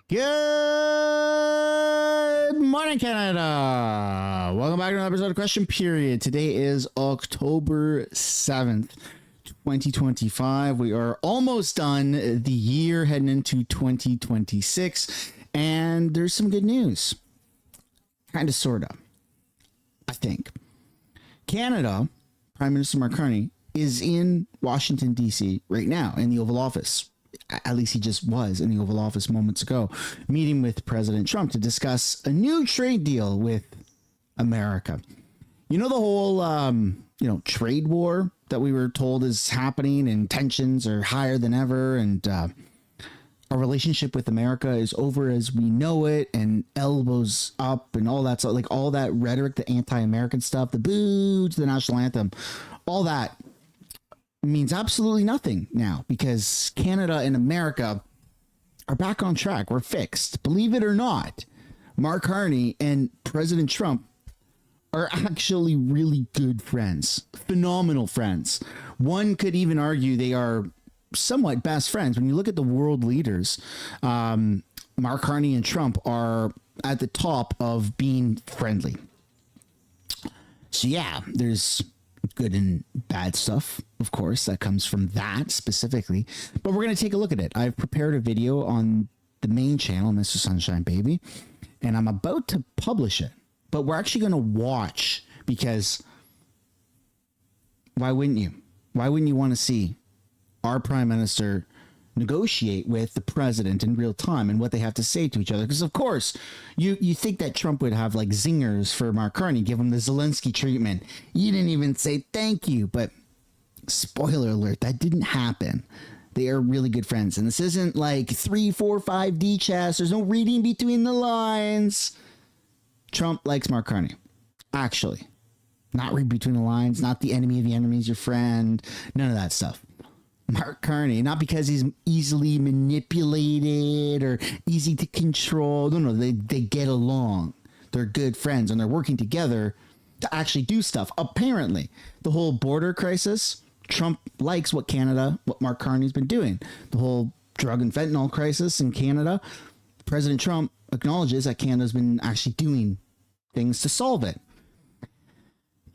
Good morning, Canada. Welcome back to another episode of Question Period. Today is October 7th, 2025. We are almost done the year, heading into 2026, and there's some good news. Kind of, sort of, I think. Canada, Prime Minister Mark Carney, is in Washington, D.C. right now in the Oval Office. At least he just was in the Oval Office moments ago, meeting with President Trump to discuss a new trade deal with America. You know, the whole, trade war that we were told is happening and tensions are higher than ever. And our relationship with America is over as we know it, and elbows up and all that. So like all that rhetoric, the anti-American stuff, the boo to the national anthem, all that means absolutely nothing now, because Canada and America are back on track. We're fixed. Believe it or not, Mark Carney and President Trump are actually really good friends, phenomenal friends. One could even argue they are somewhat best friends. When you look at the world leaders, Mark Carney and Trump are at the top of being friendly. So yeah, there's good and bad stuff, of course, that comes from that specifically, but we're going to take a look at it. I've prepared a video on the main channel, Mr. Sunshine Baby, and I'm about to publish it, but we're actually going to watch, because why wouldn't you? Why wouldn't you want to see our Prime Minister negotiate with the president in real time and what they have to say to each other? Because of course you think that Trump would have like zingers for Mark Carney, give him the Zelensky treatment. You didn't even say thank you, but spoiler alert, that didn't happen. They are really good friends, and this isn't like 3, 4, 5D chess. There's no reading between the lines. Trump likes Mark Carney, actually. Not read between the lines, not the enemy of the enemy is your friend, none of that stuff. Mark Carney, not because he's easily manipulated or easy to control. No, they get along. They're good friends, and they're working together to actually do stuff. Apparently, the whole border crisis, Trump likes what Mark Carney's been doing. The whole drug and fentanyl crisis in Canada, President Trump acknowledges that Canada's been actually doing things to solve it.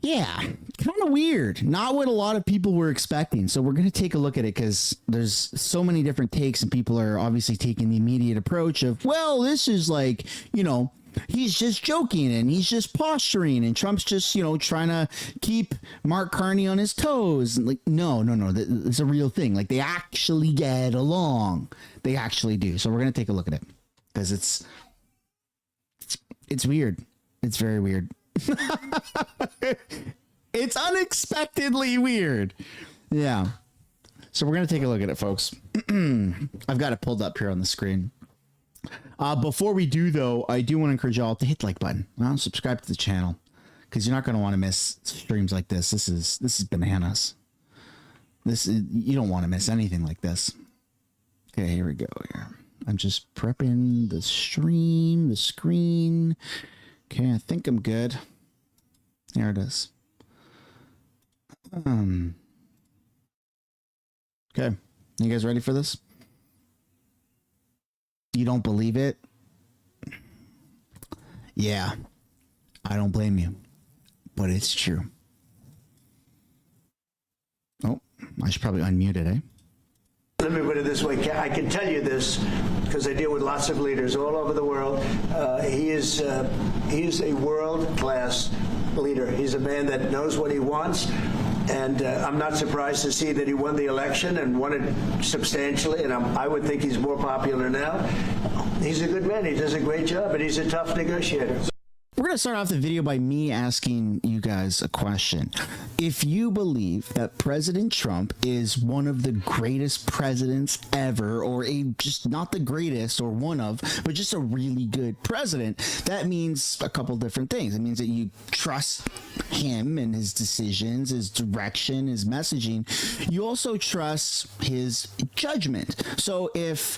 Yeah, kind of weird. Not what a lot of people were expecting. So we're going to take a look at it, because there's so many different takes, and people are obviously taking the immediate approach of, well, this is like, he's just joking and he's just posturing, and Trump's just, trying to keep Mark Carney on his toes. And like, no, it's a real thing. Like, they actually get along. They actually do. So we're going to take a look at it, because it's weird. It's very weird. It's unexpectedly weird. Yeah. So we're going to take a look at it, folks. I've got it pulled up here on the screen. Before we do, though, I do want to encourage y'all to hit the like button. Subscribe to the channel, because you're not going to want to miss streams like this. This is bananas. You don't want to miss anything like this. Okay, here we go. Here, I'm just prepping the screen. Okay, I think I'm good. There it is. Okay, you guys ready for this? You don't believe it? Yeah, I don't blame you, but it's true. Oh, I should probably unmute it, eh? Let me put it this way. I can tell you this because I deal with lots of leaders all over the world. He is a world-class leader. He's a man that knows what he wants. And I'm not surprised to see that he won the election and won it substantially. And I would think he's more popular now. He's a good man. He does a great job, and he's a tough negotiator. We're going to start off the video by me asking you guys a question. If you believe that President Trump is one of the greatest presidents ever, or just not the greatest or one of, but just a really good president, that means a couple different things. It means that you trust him and his decisions, his direction, his messaging. You also trust his judgment. So if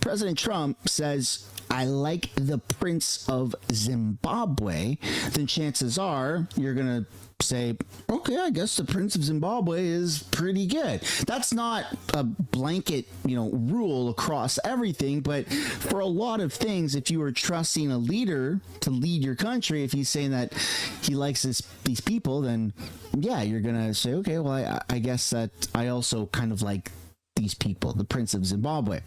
President Trump says, I like the Prince of Zimbabwe, then chances are you're going to say, okay, I guess the Prince of Zimbabwe is pretty good. That's not a blanket, rule across everything, but for a lot of things, if you are trusting a leader to lead your country, if he's saying that he likes these people, then yeah, you're going to say, okay, well, I guess that I also kind of like these people, the Prince of Zimbabwe.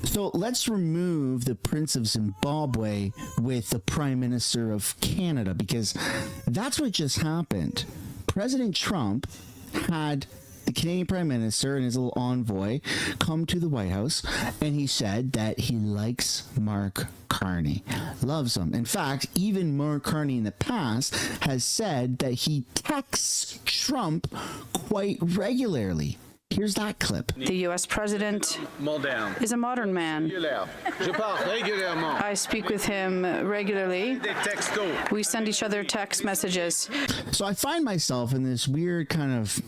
So let's remove the Prince of Zimbabwe with the Prime Minister of Canada, because that's what just happened. President Trump had the Canadian Prime Minister and his little envoy come to the White House, and he said that he likes Mark Carney, loves him. In fact, even Mark Carney in the past has said that he texts Trump quite regularly. Here's that clip. The U.S. president is a modern man. I speak with him regularly. We send each other text messages. So I find myself in this weird kind of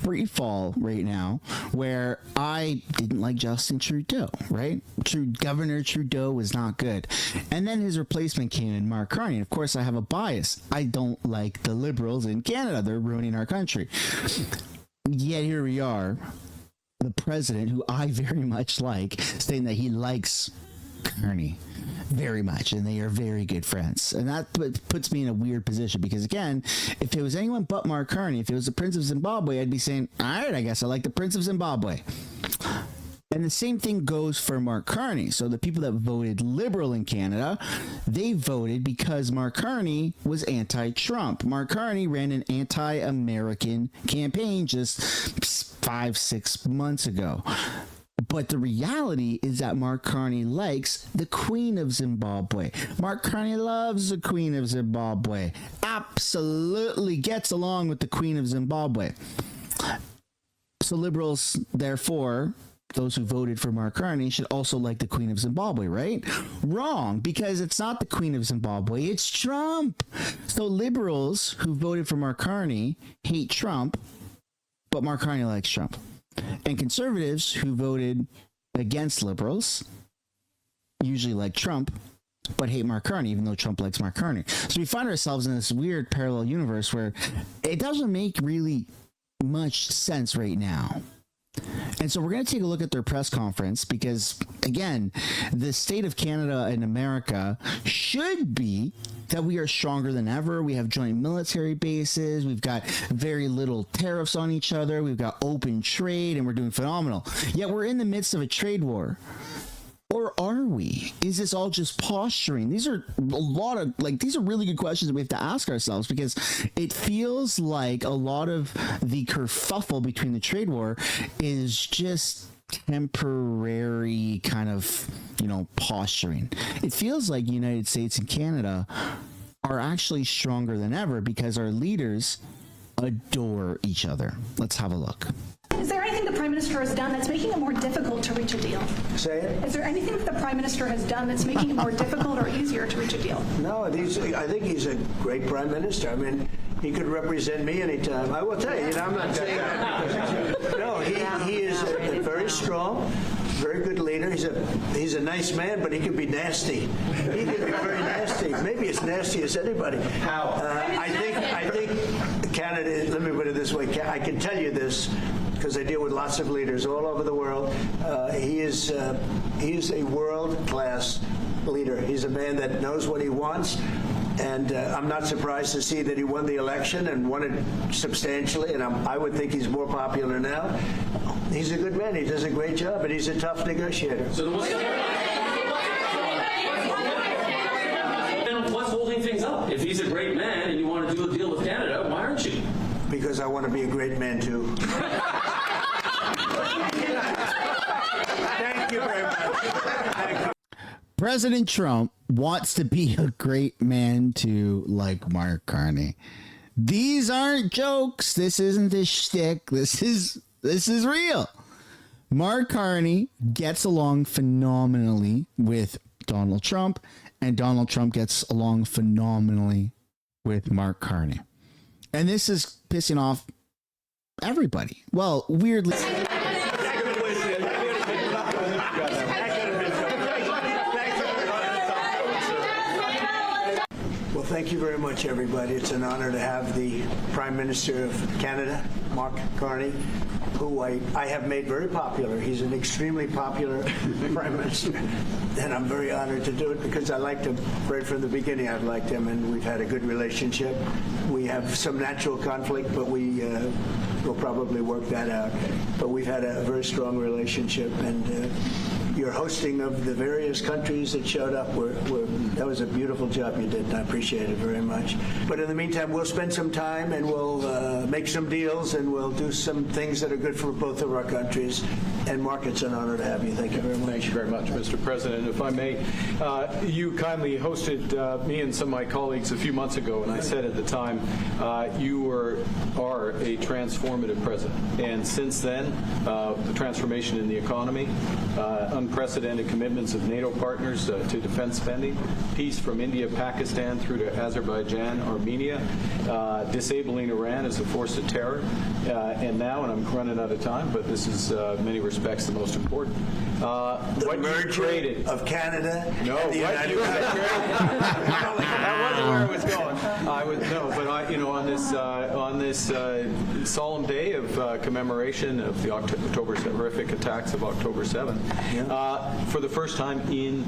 free fall right now where I didn't like Justin Trudeau, right? Governor Trudeau was not good. And then his replacement came in, Mark Carney. And of course, I have a bias. I don't like the Liberals in Canada. They're ruining our country. Yet here we are, the president, who I very much like, saying that he likes Carney very much, and they are very good friends. And that puts me in a weird position, because again, if it was anyone but Mark Carney, if it was the Prince of Zimbabwe, I'd be saying, all right, I guess I like the Prince of Zimbabwe. And the same thing goes for Mark Carney. So the people that voted Liberal in Canada, they voted because Mark Carney was anti-Trump. Mark Carney ran an anti-American campaign just 5-6 months ago. But the reality is that Mark Carney likes the Queen of Zimbabwe. Mark Carney loves the Queen of Zimbabwe. Absolutely gets along with the Queen of Zimbabwe. So Liberals, therefore, those who voted for Mark Carney, should also like the Queen of Zimbabwe, right? Wrong, because it's not the Queen of Zimbabwe, it's Trump. So Liberals who voted for Mark Carney hate Trump, but Mark Carney likes Trump. And conservatives who voted against Liberals usually like Trump, but hate Mark Carney, even though Trump likes Mark Carney. So we find ourselves in this weird parallel universe where it doesn't make really much sense right now. And so we're going to take a look at their press conference, because, again, the state of Canada and America should be that we are stronger than ever. We have joint military bases. We've got very little tariffs on each other. We've got open trade, and we're doing phenomenal. Yet we're in the midst of a trade war. Or are we? Is this all just posturing? These are these are really good questions that we have to ask ourselves, because it feels like a lot of the kerfuffle between the trade war is just temporary kind of, posturing. It feels like the United States and Canada are actually stronger than ever because our leaders adore each other. Let's have a look. Is there anything the Prime Minister has done that's making it more difficult to reach a deal? Say it? Is there anything that the Prime Minister has done that's making it more difficult or easier to reach a deal? No, I think he's a great Prime Minister. I mean, he could represent me anytime. I will tell you, I'm not saying that. No, he is a very strong, very good leader. He's a nice man, but he can be nasty. He can be very nasty. Maybe as nasty as anybody. How? I think Canada, let me put it this way, I can tell you this, because I deal with lots of leaders all over the world. He is a world-class leader. He's a man that knows what he wants, and I'm not surprised to see that he won the election and won it substantially, and I would think he's more popular now. He's a good man. He does a great job, and he's a tough negotiator. So what's holding things up? If he's a great man and you want to do a deal with Canada, why aren't you? Because I want to be a great man, too. Thank you very much. Thank you. President Trump wants to be a great man too, like Mark Carney. These aren't jokes. This isn't a shtick. This is real. Mark Carney gets along phenomenally with Donald Trump, and Donald Trump gets along phenomenally with Mark Carney. And this is pissing off everybody. Well, weirdly. Thank you very much, everybody. It's an honor to have the Prime Minister of Canada, Mark Carney, who I have made very popular. He's an extremely popular Prime Minister, and I'm very honored to do it because I liked him right from the beginning. I've liked him, and we've had a good relationship. We have some natural conflict, but we'll probably work that out. But we've had a very strong relationship, and your hosting of the various countries that showed up, that was a beautiful job you did, and I appreciate it very much. But in the meantime, we'll spend some time, and we'll make some deals, and we'll do some things that are good for both of our countries. And Mark, it's an honor to have you. Thank you very much. Thank you very much, Mr. President. If I may, you kindly hosted me and some of my colleagues a few months ago, and I said at the time, you are a transformative president. And since then, the transformation in the economy, unprecedented commitments of NATO partners to defense spending, peace from India, Pakistan through to Azerbaijan, Armenia, disabling Iran as a force of terror, and now, and I'm running out of time, but this is many respects the most important. The merger of Canada and the United States. That wasn't where I was going. On this solemn day of commemoration of the horrific attacks of October 7th, for the first time in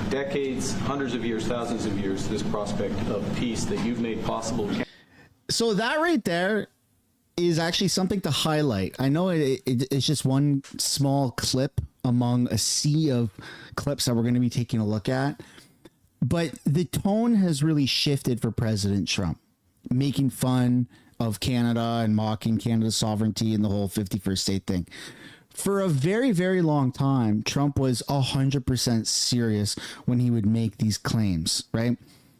decades, hundreds of years, thousands of years, this prospect of peace that you've made possible. So that right there is actually something to highlight. I know it's just one small clip among a sea of clips that we're going to be taking a look at, but the tone has really shifted for President Trump, making fun of Canada and mocking Canada's sovereignty and the whole 51st state thing. For a very, very long time, Trump was 100% serious when he would make these claims, right?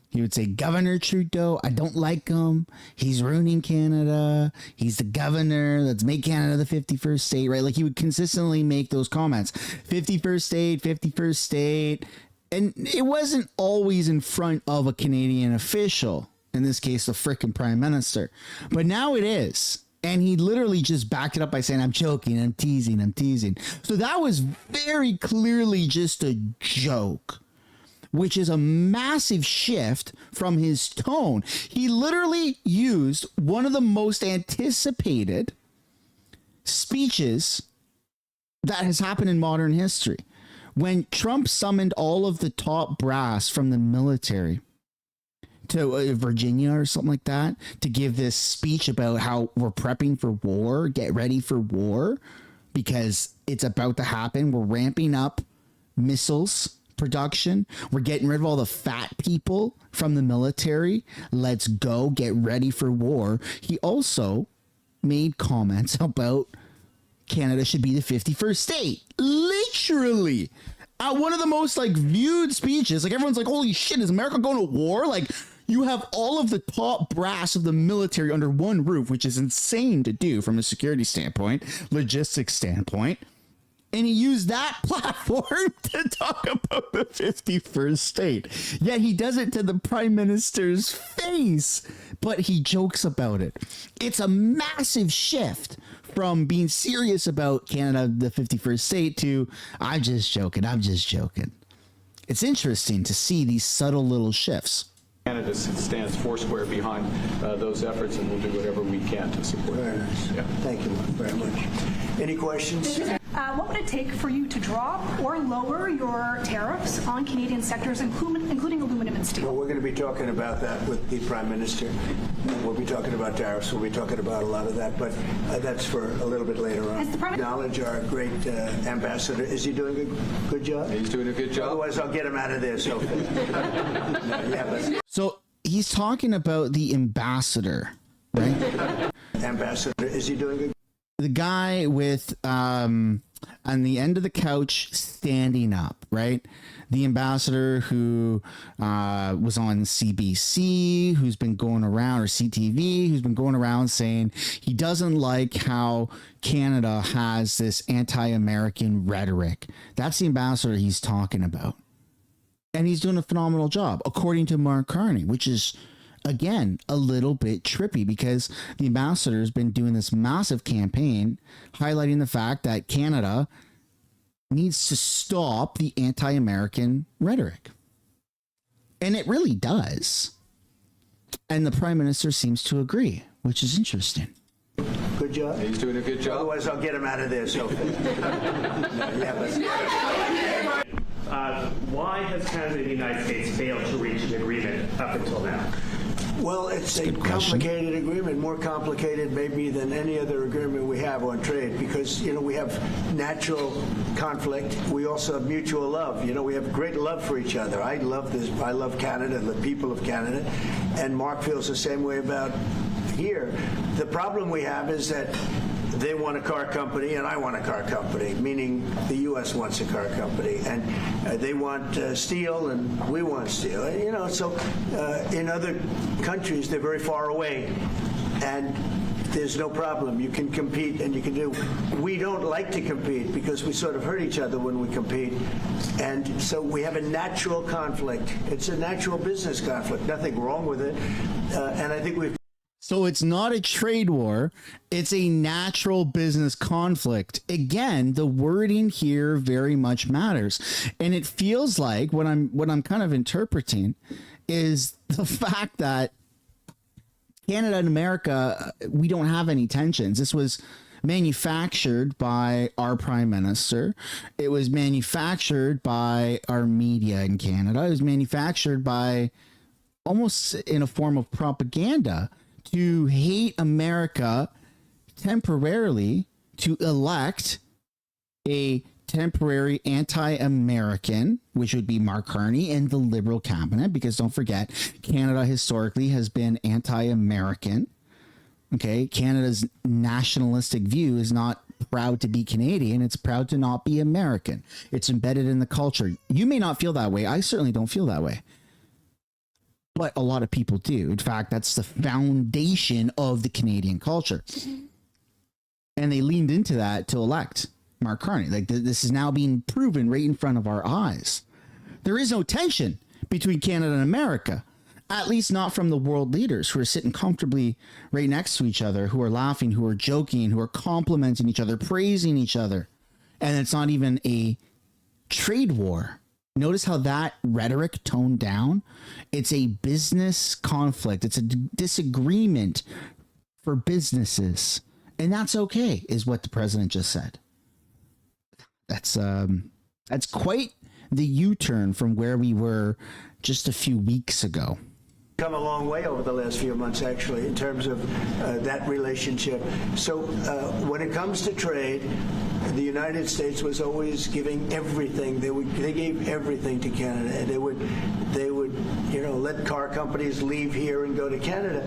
He would say, Governor Trudeau, I don't like him. He's ruining Canada. He's the governor. Let's make Canada the 51st state, right? Like he would consistently make those comments. 51st state, 51st state. And it wasn't always in front of a Canadian official, in this case, the frickin' Prime Minister. But now it is. And he literally just backed it up by saying, I'm joking, I'm teasing. So that was very clearly just a joke, which is a massive shift from his tone. He literally used one of the most anticipated speeches that has happened in modern history. When Trump summoned all of the top brass from the military to Virginia or something like that to give this speech about how we're prepping for war, get ready for war, because it's about to happen. We're ramping up missiles production. We're getting rid of all the fat people from the military. Let's go get ready for war. He also made comments about Canada should be the 51st state. Literally. One of the most viewed speeches. Everyone's like, holy shit, is America going to war? You have all of the top brass of the military under one roof, which is insane to do from a security standpoint, logistics standpoint. And he used that platform to talk about the 51st state. Yet he does it to the Prime Minister's face, but he jokes about it. It's a massive shift from being serious about Canada, the 51st state, to I'm just joking. It's interesting to see these subtle little shifts. Canada stands foursquare behind those efforts, and we'll do whatever we can to support Very them. nice. Yeah. Thank you very much. Any questions? What would it take for you to drop or lower your tariffs on Canadian sectors, including aluminum and steel? Well, we're going to be talking about that with the Prime Minister. We'll be talking about tariffs. We'll be talking about a lot of that, but that's for a little bit later on. Acknowledge our great ambassador. Is he doing a good job? He's doing a good job. Otherwise, I'll get him out of there. So, So he's talking about the ambassador, right? Ambassador, is he doing good? The guy with on the end of the couch standing up, right? The ambassador who was on CBC, who's been going around, or CTV, who's been going around saying he doesn't like how Canada has this anti-American rhetoric. That's the ambassador he's talking about. And he's doing a phenomenal job, according to Mark Carney, which is, again, a little bit trippy because the ambassador has been doing this massive campaign highlighting the fact that Canada needs to stop the anti-American rhetoric. And it really does. And the Prime Minister seems to agree, which is interesting. Good job. He's doing a good job. Otherwise, I'll get him out of there. So, why has Canada and the United States failed to reach an agreement up until now? well, it's a complicated agreement, more complicated maybe than any other agreement we have on trade, because, you know, we have natural conflict. We also have mutual love. You know, we have great love for each other. I love this. I love Canada, the people of Canada, and Mark feels the same way about here. The problem we have is that they want a car company and I want a car company, meaning the U.S. wants a car company, and they want steel and we want steel. You know, so in other countries they're very far away, and there's no problem. You can compete and you can do. We don't like to compete because we sort of hurt each other when we compete, and so we have a natural conflict. It's a natural business conflict. Nothing wrong with it, and I think we've. So it's not a trade war, it's a natural business conflict. Again, the wording here very much matters. And it feels like what I'm kind of interpreting is the fact that Canada and America, we don't have any tensions. This was manufactured by our Prime Minister. It was manufactured by our media in Canada. It was manufactured by almost in a form of propaganda to hate America temporarily, to elect a temporary anti-American, which would be Mark Carney and the Liberal cabinet, because don't forget, Canada historically has been anti-American. Okay, Canada's nationalistic view is not proud to be Canadian, it's proud to not be American. It's embedded in the culture. You may not feel that way. I certainly don't feel that way. But a lot of people do. In fact, that's the foundation of the Canadian culture. And they leaned into that to elect Mark Carney. Like, this is now being proven right in front of our eyes. There is no tension between Canada and America, at least not from the world leaders who are sitting comfortably right next to each other, who are laughing, who are joking, who are complimenting each other, praising each other. And it's not even a trade war. Notice how that rhetoric toned down. It's a business conflict. It's a disagreement for businesses. And that's okay, is what the president just said. That's quite the U-turn from where we were just a few weeks ago. Come a long way over the last few months, actually, in terms of that relationship. So when it comes to trade, the United States was always giving everything. They gave everything to Canada, and they would, you know, let car companies leave here and go to Canada.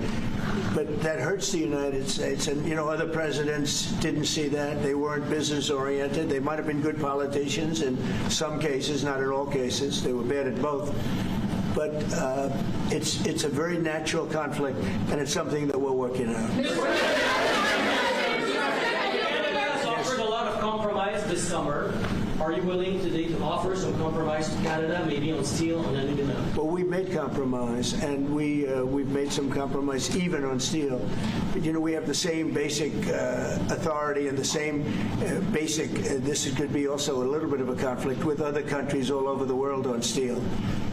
But that hurts the United States, and you know, other presidents didn't see that. They weren't business oriented. They might have been good politicians in some cases, not in all cases. They were bad at both. But it's a very natural conflict, and it's something that we're working on. Canada has offered a lot of compromise this summer. Are you willing today to offer some compromise to Canada, maybe on steel and anything else? Well, we've made compromise, and we've made some compromise even on steel. But, you know, we have the same basic authority and the same basic, this could be also a little bit of a conflict with other countries all over the world on steel,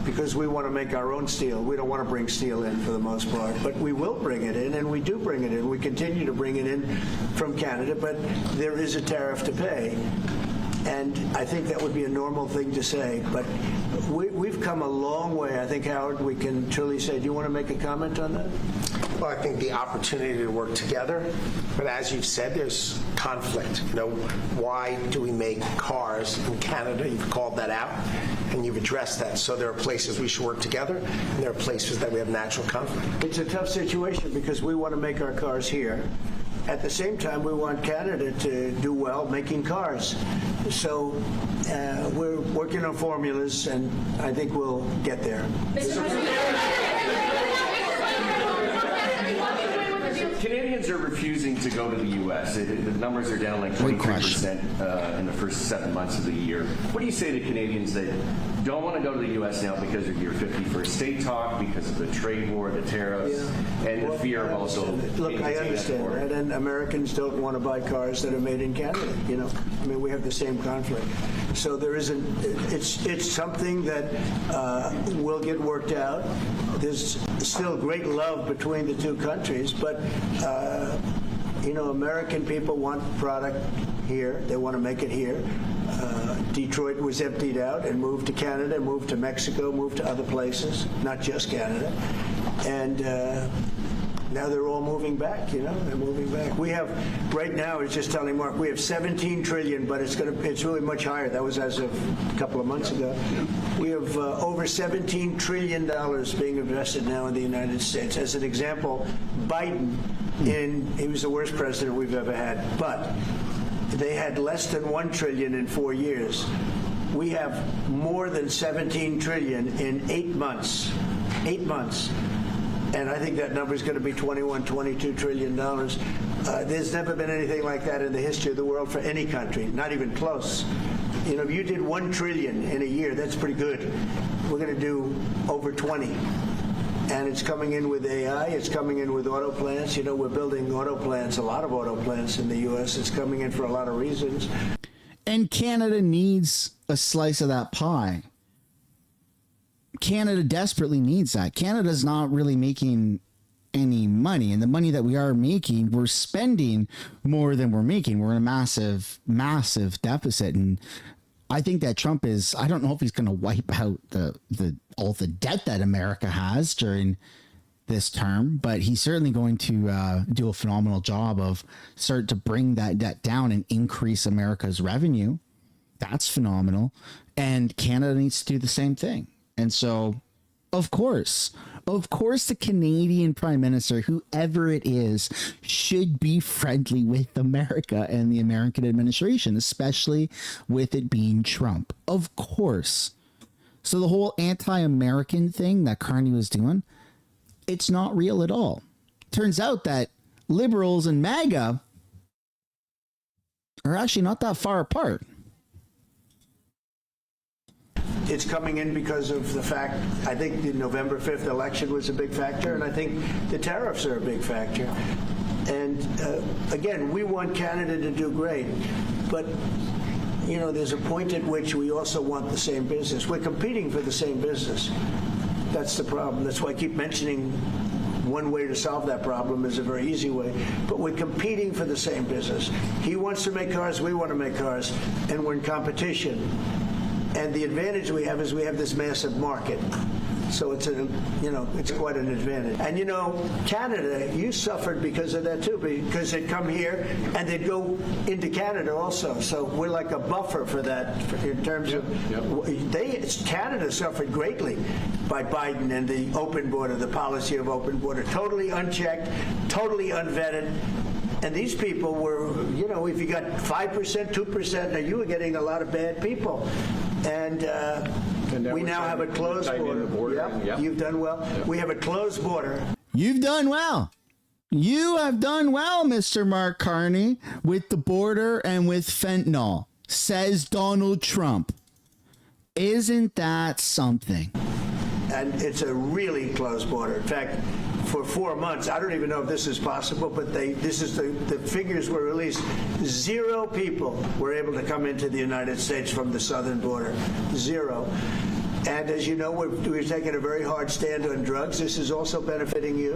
because we want to make our own steel. We don't want to bring steel in for the most part, but we will bring it in, and we do bring it in. We continue to bring it in from Canada, but there is a tariff to pay. And I think that would be a normal thing to say. But we've come a long way. I think, Howard, we can truly say, do you want to make a comment on that? Well, I think the opportunity to work together, but as you've said, there's conflict. You know, why do we make cars in Canada? You've called that out, and you've addressed that. So there are places we should work together, and there are places that we have natural conflict. It's a tough situation because we want to make our cars here. At the same time, we want Canada to do well making cars. So we're working on formulas, and I think we'll get there. Canadians are refusing to go to the U.S. The numbers are down like 23% in the first 7 months of the year. What do you say to Canadians that don't want to go to the U.S. now because of your 51st state talk, because of the trade war, the tariffs, and the fear of also... Look, I understand that, and Americans don't want to buy cars that are made in Canada. You know, I mean, we have the same conflict. So there isn't... It's something that will get worked out. There's still great love between the two countries, but you know, American people want product here. They want to make it here. Detroit was emptied out and moved to Canada, moved to Mexico, moved to other places, not just Canada. And now they're all moving back, you know, they're moving back. We have, right now, I was just telling Mark, we have 17 trillion, but it's really much higher. That was as of a couple of months ago. We have over $17 trillion being invested now in the United States. As an example, Biden, he was the worst president we've ever had, but they had less than $1 trillion in 4 years. We have more than 17 trillion in 8 months. 8 months. And I think that number is going to be $22 trillion. There's never been anything like that in the history of the world for any country, not even close. You know, if you did 1 trillion in a year, that's pretty good. We're going to do over 20. And it's coming in with AI, it's coming in with auto plants. You know, we're building auto plants, a lot of auto plants in the U.S. It's coming in for a lot of reasons. And Canada needs a slice of that pie. Canada desperately needs that. Canada's not really making any money. And the money that we are making, we're spending more than we're making. We're in a massive, massive deficit. And I think that Trump is, I don't know if he's going to wipe out all the debt that America has during this term, but he's certainly going to do a phenomenal job of start to bring that debt down and increase America's revenue. That's phenomenal. And Canada needs to do the same thing. And so, of course, the Canadian Prime Minister, whoever it is, should be friendly with America and the American administration, especially with it being Trump. Of course. So the whole anti-American thing that Carney was doing, it's not real at all. Turns out that liberals and MAGA are actually not that far apart. It's coming in because of the fact, I think the November 5th election was a big factor, and I think the tariffs are a big factor. And again, we want Canada to do great, but you know, there's a point at which we also want the same business. We're competing for the same business. That's the problem. That's why I keep mentioning one way to solve that problem is a very easy way. But we're competing for the same business. He wants to make cars, we want to make cars, and we're in competition. And the advantage we have is we have this massive market. So it's it's quite an advantage. And you know, Canada, you suffered because of that too, because they'd come here and they'd go into Canada also. So we're like a buffer for that in terms of Canada suffered greatly by Biden and the open border, the policy of open border, totally unchecked, totally unvetted. And these people were, you know, if you got 5%, 2%, now you were getting a lot of bad people. And we now have a closed border. Yep. You've done well. Yep. We have a closed border. You've done well. You have done well, Mr. Mark Carney, with the border and with fentanyl, says Donald Trump. Isn't that something? And it's a really closed border. In fact, for 4 months, I don't even know if this is possible, but the figures were released. 0 people were able to come into the United States from the southern border. 0. And as you know, we're taking a very hard stand on drugs. This is also benefiting you.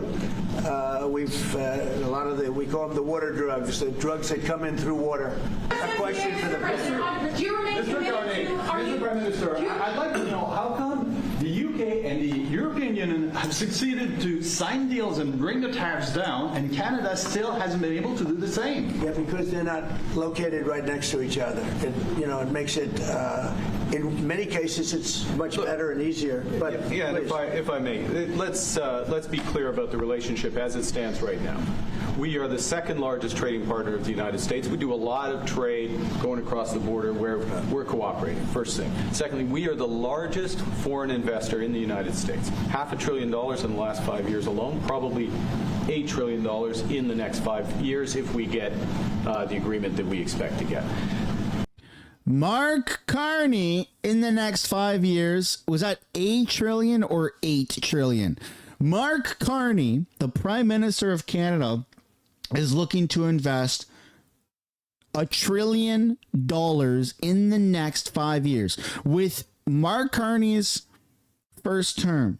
We've a lot of we call them the water drugs, the drugs that come in through water. A question for the President. Do you remain committed to? Mr. Prime Minister, I'd like to know how come the UK and the European Union have succeeded to sign deals and bring the tariffs down, and Canada still hasn't been able to do the same? Yeah, because they're not located right next to each other. It makes it In many cases, it's much better and easier. But yeah, and if I may, let's be clear about the relationship as it stands right now. We are the second largest trading partner of the United States. We do a lot of trade going across the border where we're cooperating, first thing. Secondly, we are the largest foreign investor in the United States. $500 billion in the last 5 years alone, probably $8 trillion in the next 5 years if we get the agreement that we expect to get. Mark Carney in the next 5 years, was that $1 trillion or $8 trillion? Mark Carney, the Prime Minister of Canada, is looking to invest $1 trillion in the next 5 years. With Mark Carney's first term,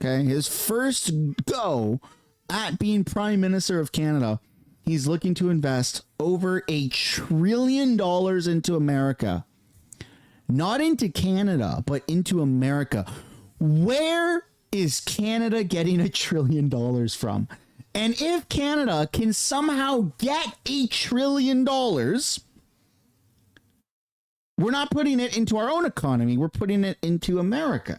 okay, his first go at being Prime Minister of Canada, he's looking to invest over $1 trillion into America. Not into Canada, but into America. Where is Canada getting $1 trillion from? And if Canada can somehow get $1 trillion, we're not putting it into our own economy. We're putting it into America.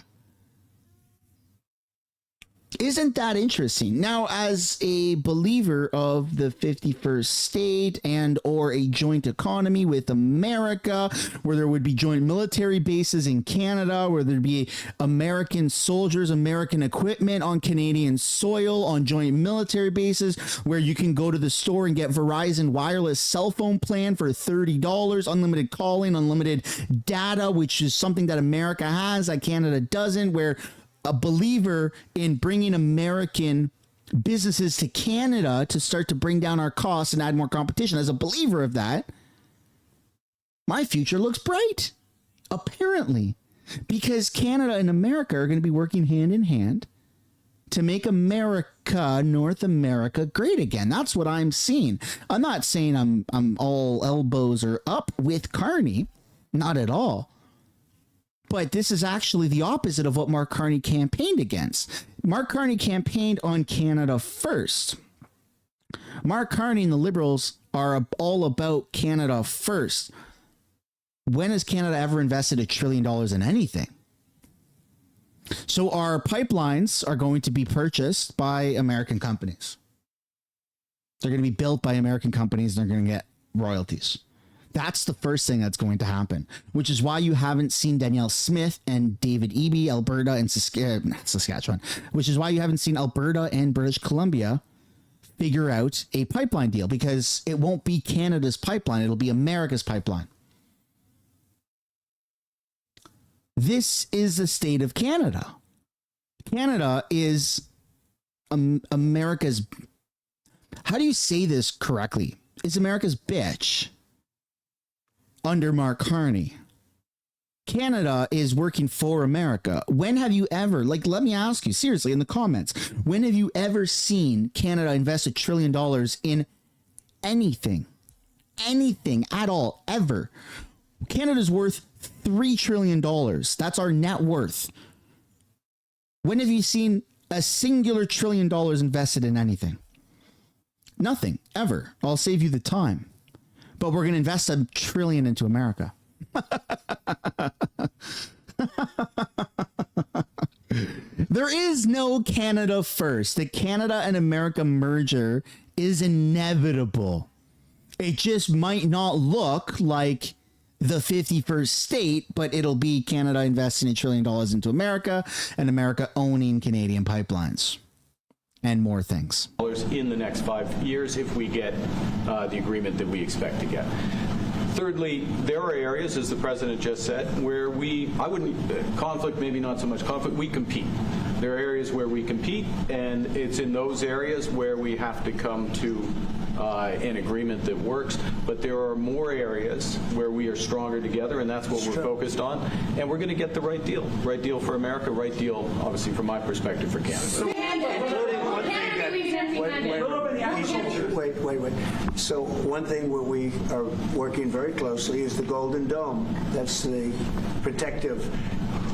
Isn't that interesting? Now, as a believer of the 51st state and or a joint economy with America, where there would be joint military bases in Canada, where there'd be American soldiers, American equipment on Canadian soil, on joint military bases, where you can go to the store and get Verizon wireless cell phone plan for $30, unlimited calling, unlimited data, which is something that America has that Canada doesn't, where a believer in bringing American businesses to Canada to start to bring down our costs and add more competition. As a believer of that, my future looks bright, apparently, because Canada and America are going to be working hand in hand to make America, North America, great again. That's what I'm seeing. I'm not saying I'm all elbows are up with Carney, not at all. But this is actually the opposite of what Mark Carney campaigned against. Mark Carney campaigned on Canada first. Mark Carney and the Liberals are all about Canada first. When has Canada ever invested $1 trillion in anything? So our pipelines are going to be purchased by American companies. They're going to be built by American companies. And they're going to get royalties. That's the first thing that's going to happen, which is why you haven't seen Danielle Smith and David Eby, Alberta and Saskatchewan, which is why you haven't seen Alberta and British Columbia figure out a pipeline deal, because it won't be Canada's pipeline. It'll be America's pipeline. This is the state of Canada. Canada is America's, how do you say this correctly? It's America's bitch. Under Mark Carney. Canada is working for America. When have you ever, let me ask you seriously in the comments, when have you ever seen Canada invest $1 trillion in anything at all, ever? Canada's worth $3 trillion. That's our net worth. When have you seen a singular $1 trillion invested in anything? Nothing, ever. I'll save you the time. But we're going to invest $1 trillion into America. There is no Canada first. The Canada and America merger is inevitable. It just might not look like the 51st state, but it'll be Canada investing $1 trillion into America and America owning Canadian pipelines. And more things. In the next 5 years if we get the agreement that we expect to get. Thirdly, there are areas, as the President just said, where conflict, maybe not so much conflict, we compete. There are areas where we compete, and it's in those areas where we have to come to an agreement that works. But there are more areas where we are stronger together, and that's what we're focused on. And we're going to get the right deal. Right deal for America, right deal, obviously, from my perspective, for Canada. Wait. So one thing where we are working very closely is the Golden Dome. That's the protective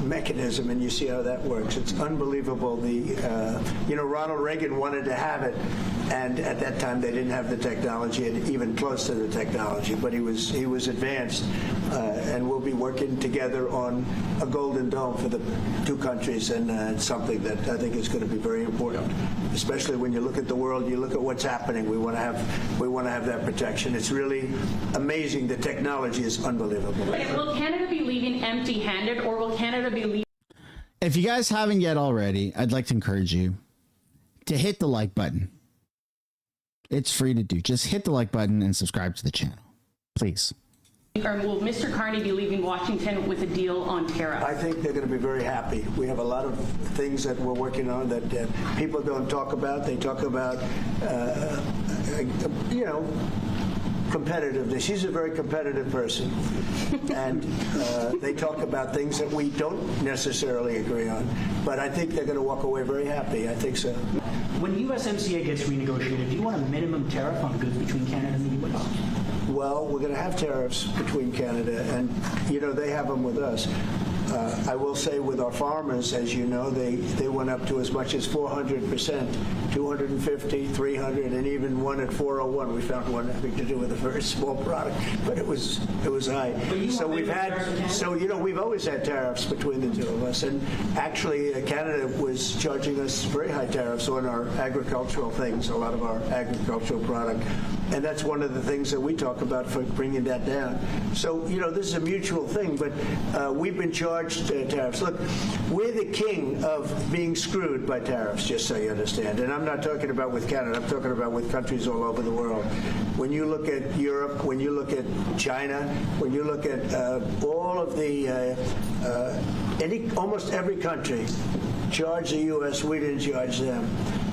mechanism, and you see how that works. It's unbelievable. Ronald Reagan wanted to have it, and at that time they didn't have the technology, and even close to the technology. But he was advanced, and we'll be working together on a golden dome for the two countries, and it's something that I think is going to be very important, especially when you look at the world. You look at what's happening. We want to have that protection. It's really amazing. The technology is unbelievable. Will Canada be leaving empty-handed, or will Canada be leaving? If you guys haven't yet already, I'd like to encourage you to hit the like button. It's free to do. Just hit the like button and subscribe to the channel, please. Or will Mr. Carney be leaving Washington with a deal on tariffs? I think they're going to be very happy. We have a lot of things that we're working on that people don't talk about. They talk about, competitiveness. She's a very competitive person. And they talk about things that we don't necessarily agree on. But I think they're going to walk away very happy. I think so. When USMCA gets renegotiated, do you want a minimum tariff on goods between Canada and the U.S.? Well, we're going to have tariffs between Canada and, they have them with us. I will say with our farmers, as you know, they went up to as much as 400%, 250, 300, and even one at 401. We found one having to do with a very small product, but it was high. So we've always had tariffs between the two of us, and actually Canada was charging us very high tariffs on our agricultural things, a lot of our agricultural product, and that's one of the things that we talk about for bringing that down. So this is a mutual thing, but we've been charged tariffs. Look, we're the king of being screwed by tariffs, just so you understand. And I'm not talking about with Canada. I'm talking about with countries all over the world. When you look at Europe, when you look at China, when you look at all of the almost every country charged the U.S., we didn't charge them.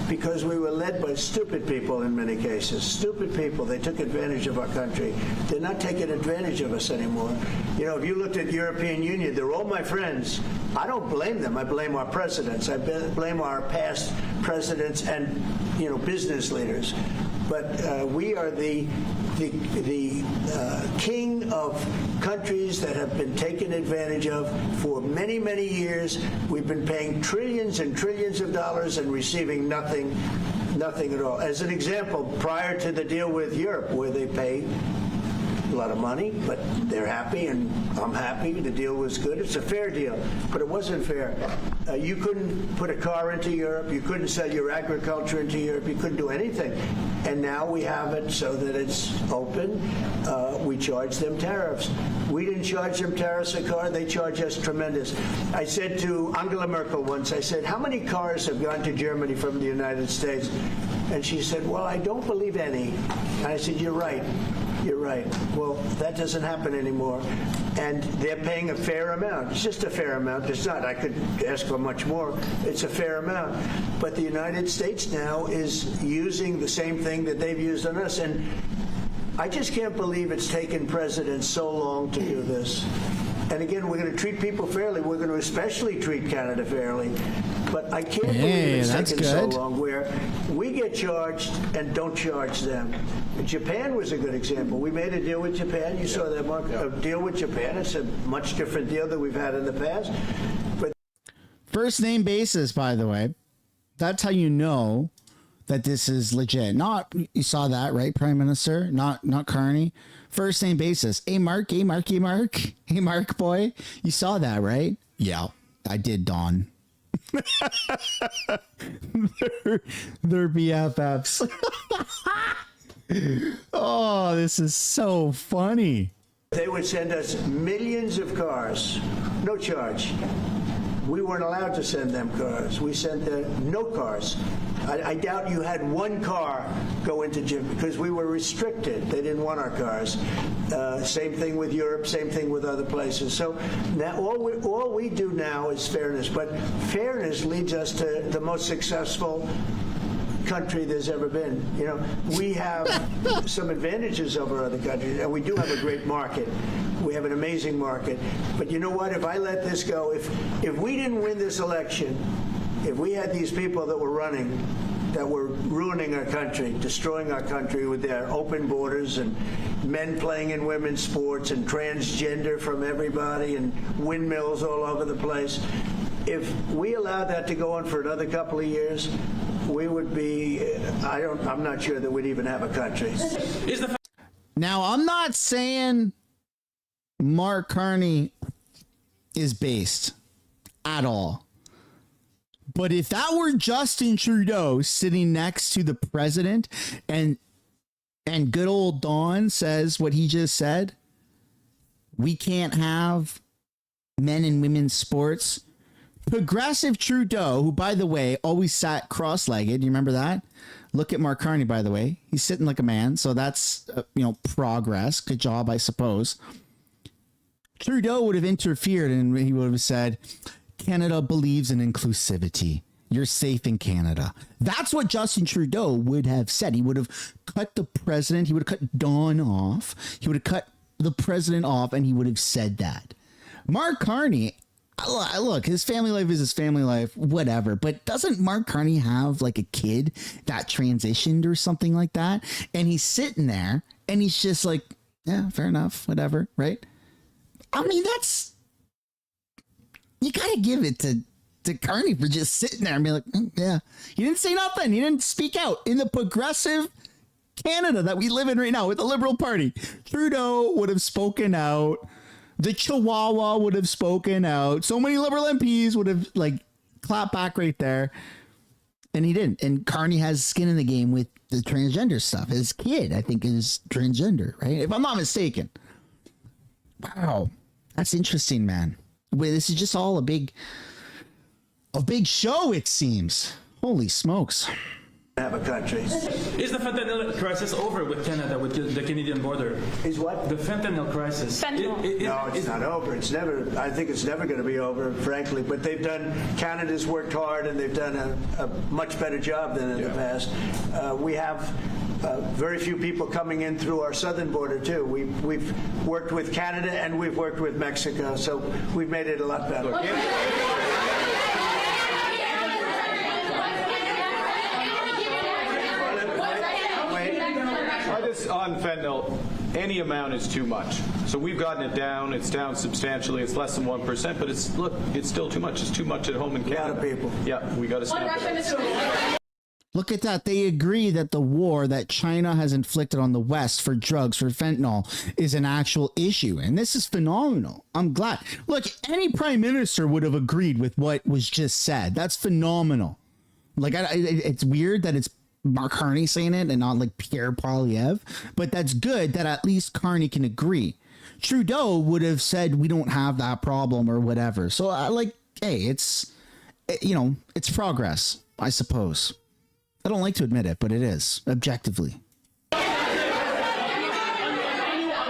Because we were led by stupid people in many cases. Stupid people. They took advantage of our country. They're not taking advantage of us anymore. If you looked at the European Union, they're all my friends. I don't blame them. I blame our presidents. I blame our past presidents and, business leaders. But we are the king of countries that have been taken advantage of for many, many years. We've been paying trillions and trillions of dollars and receiving nothing at all. As an example, prior to the deal with Europe, where they pay a lot of money, but they're happy and I'm happy. The deal was good. It's a fair deal, but it wasn't fair. You couldn't put a car into Europe. You couldn't sell your agriculture into Europe. You couldn't do anything. And now we have it so that it's open. We charge them tariffs. We didn't charge them tariffs a car. They charge us tremendous. I said to Angela Merkel once, I said, how many cars have gone to Germany from the United States? And she said, well, I don't believe any. And I said, you're right. You're right. Well, that doesn't happen anymore. And they're paying a fair amount. It's just a fair amount. It's not. I could ask for much more. It's a fair amount. But the United States now is using the same thing that they've used on us. And I just can't believe it's taken presidents so long to do this. And again, we're going to treat people fairly. We're going to especially treat Canada fairly. But I can't believe it's taken so long where we get charged and don't charge them. Japan was a good example. We made a deal with Japan. You saw that, Mark. A deal with Japan. It's a much different deal than we've had in the past. But first name basis, by the way. That's how you know that this is legit. Not, you saw that, right, Prime Minister? Not Carney. First name basis. Hey, Mark. Hey, Marky Mark. Hey, Mark boy. You saw that, right? Yeah, I did, Don. they're BFFs. Oh, this is so funny. They would send us millions of cars, no charge. We weren't allowed to send them cars. We sent no cars. I doubt you had one car go into Jim because we were restricted. They didn't want our cars. Same thing with Europe, same thing with other places. So now all we do now is fairness, but fairness leads us to the most successful country there's ever been. We have some advantages over other countries, and we do have a great market. We have an amazing market. But you know what? If I let this go, if we didn't win this election, if we had these people that were running that were ruining our country, destroying our country with their open borders and men playing in women's sports and transgender from everybody and windmills all over the place. If we allowed that to go on for another couple of years, we would be, I'm not sure that we'd even have a country. Now, I'm not saying Mark Carney is based at all. But if that were Justin Trudeau sitting next to the president and good old Don says what he just said, we can't have men and women's sports. Progressive Trudeau, who, by the way, always sat cross-legged. You remember that? Look at Mark Carney, by the way. He's sitting like a man. So that's, progress. Good job, I suppose. Trudeau would have interfered and he would have said, Canada believes in inclusivity. You're safe in Canada. That's what Justin Trudeau would have said. He would have cut the president. He would have cut Don off. He would have cut the president off and he would have said that. Mark Carney, look, his family life is his family life, whatever. But doesn't Mark Carney have like a kid that transitioned or something like that? And he's sitting there and he's just like, yeah, fair enough, whatever, right? I mean, you got to give it to Carney for just sitting there and be like, yeah. He didn't say nothing. He didn't speak out. In the progressive Canada that we live in right now with the Liberal Party, Trudeau would have spoken out. The Chihuahua would have spoken out. So many Liberal MPs would have clapped back right there. And he didn't. And Carney has skin in the game with the transgender stuff. His kid, I think, is transgender, right? If I'm not mistaken. Wow. That's interesting, man. Wait, this is just all a big show, it seems. Holy smokes. Have a country. Is the fentanyl crisis over with Canada, with the Canadian border? Is what? The fentanyl crisis. No, it's not over. I think it's never going to be over, frankly. But Canada's worked hard and they've done a much better job than in the past. We have very few people coming in through our southern border, too. We've worked with Canada and we've worked with Mexico, so we've made it a lot better. On fentanyl, any amount is too much. So we've gotten it down. It's down substantially. It's less than 1%, but it's still too much. It's too much at home in Canada. A lot of people. Yeah, we got to stop it. Look at that. They agree that the war that China has inflicted on the West for drugs, for fentanyl, is an actual issue. And this is phenomenal. I'm glad. Look, any prime minister would have agreed with what was just said. That's phenomenal. It's weird that it's Mark Carney saying it and not Pierre Poilievre, but that's good that at least Carney can agree. Trudeau would have said we don't have that problem or whatever. So hey, it's progress, I suppose. I don't like to admit it, but it is objectively.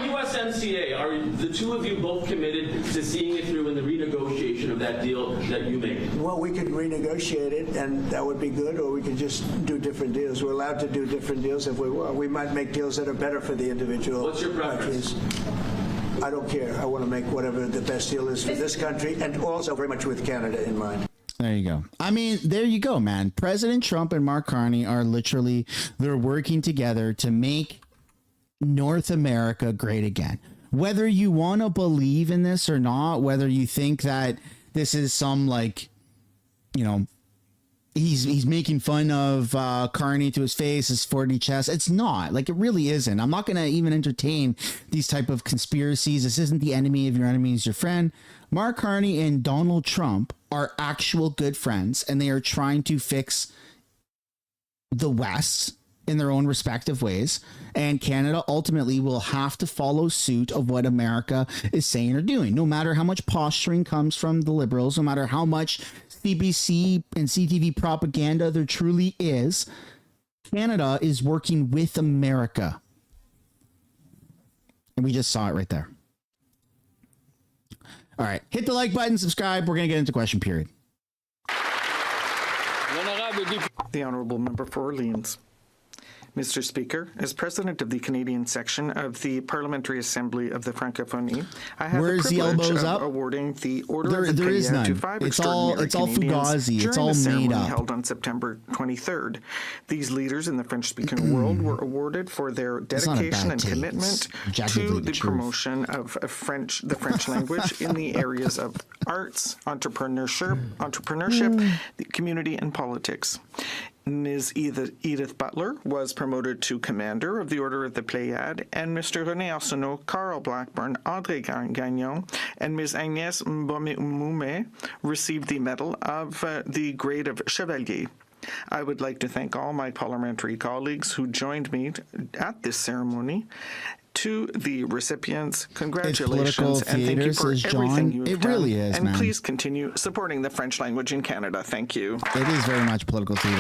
USMCA, are the two of you both committed to seeing it through in the renegotiation of that deal that you made? Well, we could renegotiate it, and that would be good, or we could just do different deals. We're allowed to do different deals if we want. We might make deals that are better for the individual What's your preference? countries. I don't care. I want to make whatever the best deal is for this country, and also very much with Canada in mind. There you go. I mean, there you go, man. President Trump and Mark Carney are they're working together to make North America great again. Whether you want to believe in this or not, whether you think that this is some he's making fun of Carney to his face, his 40 chest. It's not. It really isn't. I'm not going to even entertain these type of conspiracies. This isn't the enemy of your enemy is your friend. Mark Carney and Donald Trump are actual good friends, and they are trying to fix the West in their own respective ways. And Canada ultimately will have to follow suit of what America is saying or doing, no matter how much posturing comes from the Liberals, no matter how much CBC and CTV propaganda there truly is. Canada is working with America. And we just saw it right there. All right. Hit the like button, subscribe. We're going to get into question period. The Honourable Member for Orleans. Mr. Speaker, as President of the Canadian section of the Parliamentary Assembly of the Francophonie, I have Where's the the privilege elbows of up? awarding the Order of the There is Pierre to none. 5 It's all extraordinary Canadians fugazi. It's during all a ceremony made up. held on September 23rd. These leaders in the French-speaking world were awarded for their It's not a dedication bad and take. commitment It's objectively to the the truth. promotion of the French language in the areas of arts, entrepreneurship, the community, and politics. Ms. Edith Butler was promoted to Commander of the Order of the Pléiade, and Mr. René Arsenault, Carl Blackburn, André Gagnon, and Ms. Agnès Mbome received the Medal of the grade of Chevalier. I would like to thank all my parliamentary colleagues who joined me at this ceremony. To the recipients, congratulations and thank you for everything you've done. It really is, and man. please continue supporting the French language in Canada. Thank you. It is very much political theater.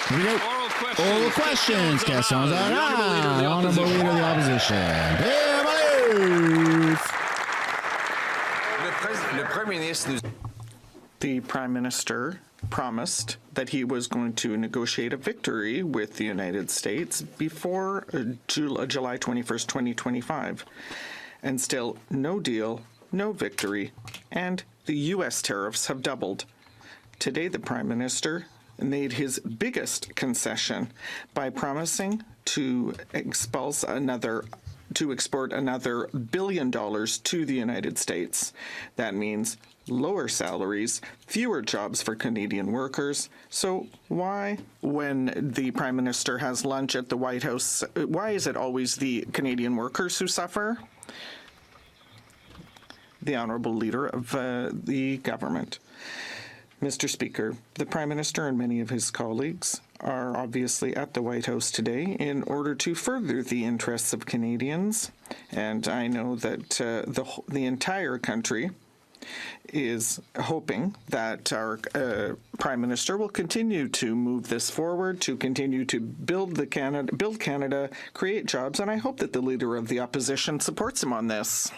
Here we go. Oral questions. Questions the Honorable Leader of the Opposition. The Prime Minister promised that he was going to negotiate a victory with the United States before July 21st, 2025. And still, no deal, no victory, and the U.S. tariffs have doubled. Today, the Prime Minister made his biggest concession by promising to export another $1 billion to the United States. That means lower salaries, fewer jobs for Canadian workers. So why, when the Prime Minister has lunch at the White House, why is it always the Canadian workers who suffer? The Honourable Leader of the Government. Mr. Speaker, the Prime Minister and many of his colleagues are obviously at the White House today in order to further the interests of Canadians, and I know that the entire country is hoping that our Prime Minister will continue to move this forward, to continue to build Canada, create jobs, and I hope that the Leader of the Opposition supports him on this.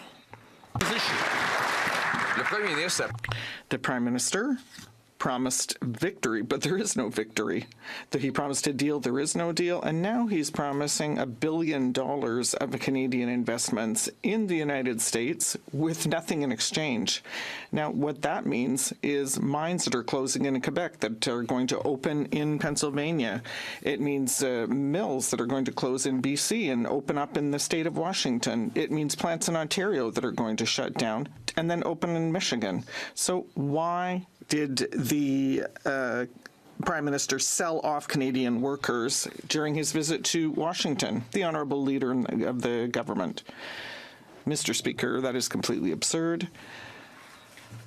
The Prime Minister promised victory, but there is no victory. He promised a deal, there is no deal, and now he's promising $1 billion of Canadian investments in the United States with nothing in exchange. Now, what that means is mines that are closing in Quebec that are going to open in Pennsylvania. It means mills that are going to close in BC and open up in the state of Washington. It means plants in Ontario that are going to shut down and then open in Michigan. So why did the Prime Minister sell off Canadian workers during his visit to Washington, the Honourable Leader of the Government? Mr. Speaker, that is completely absurd.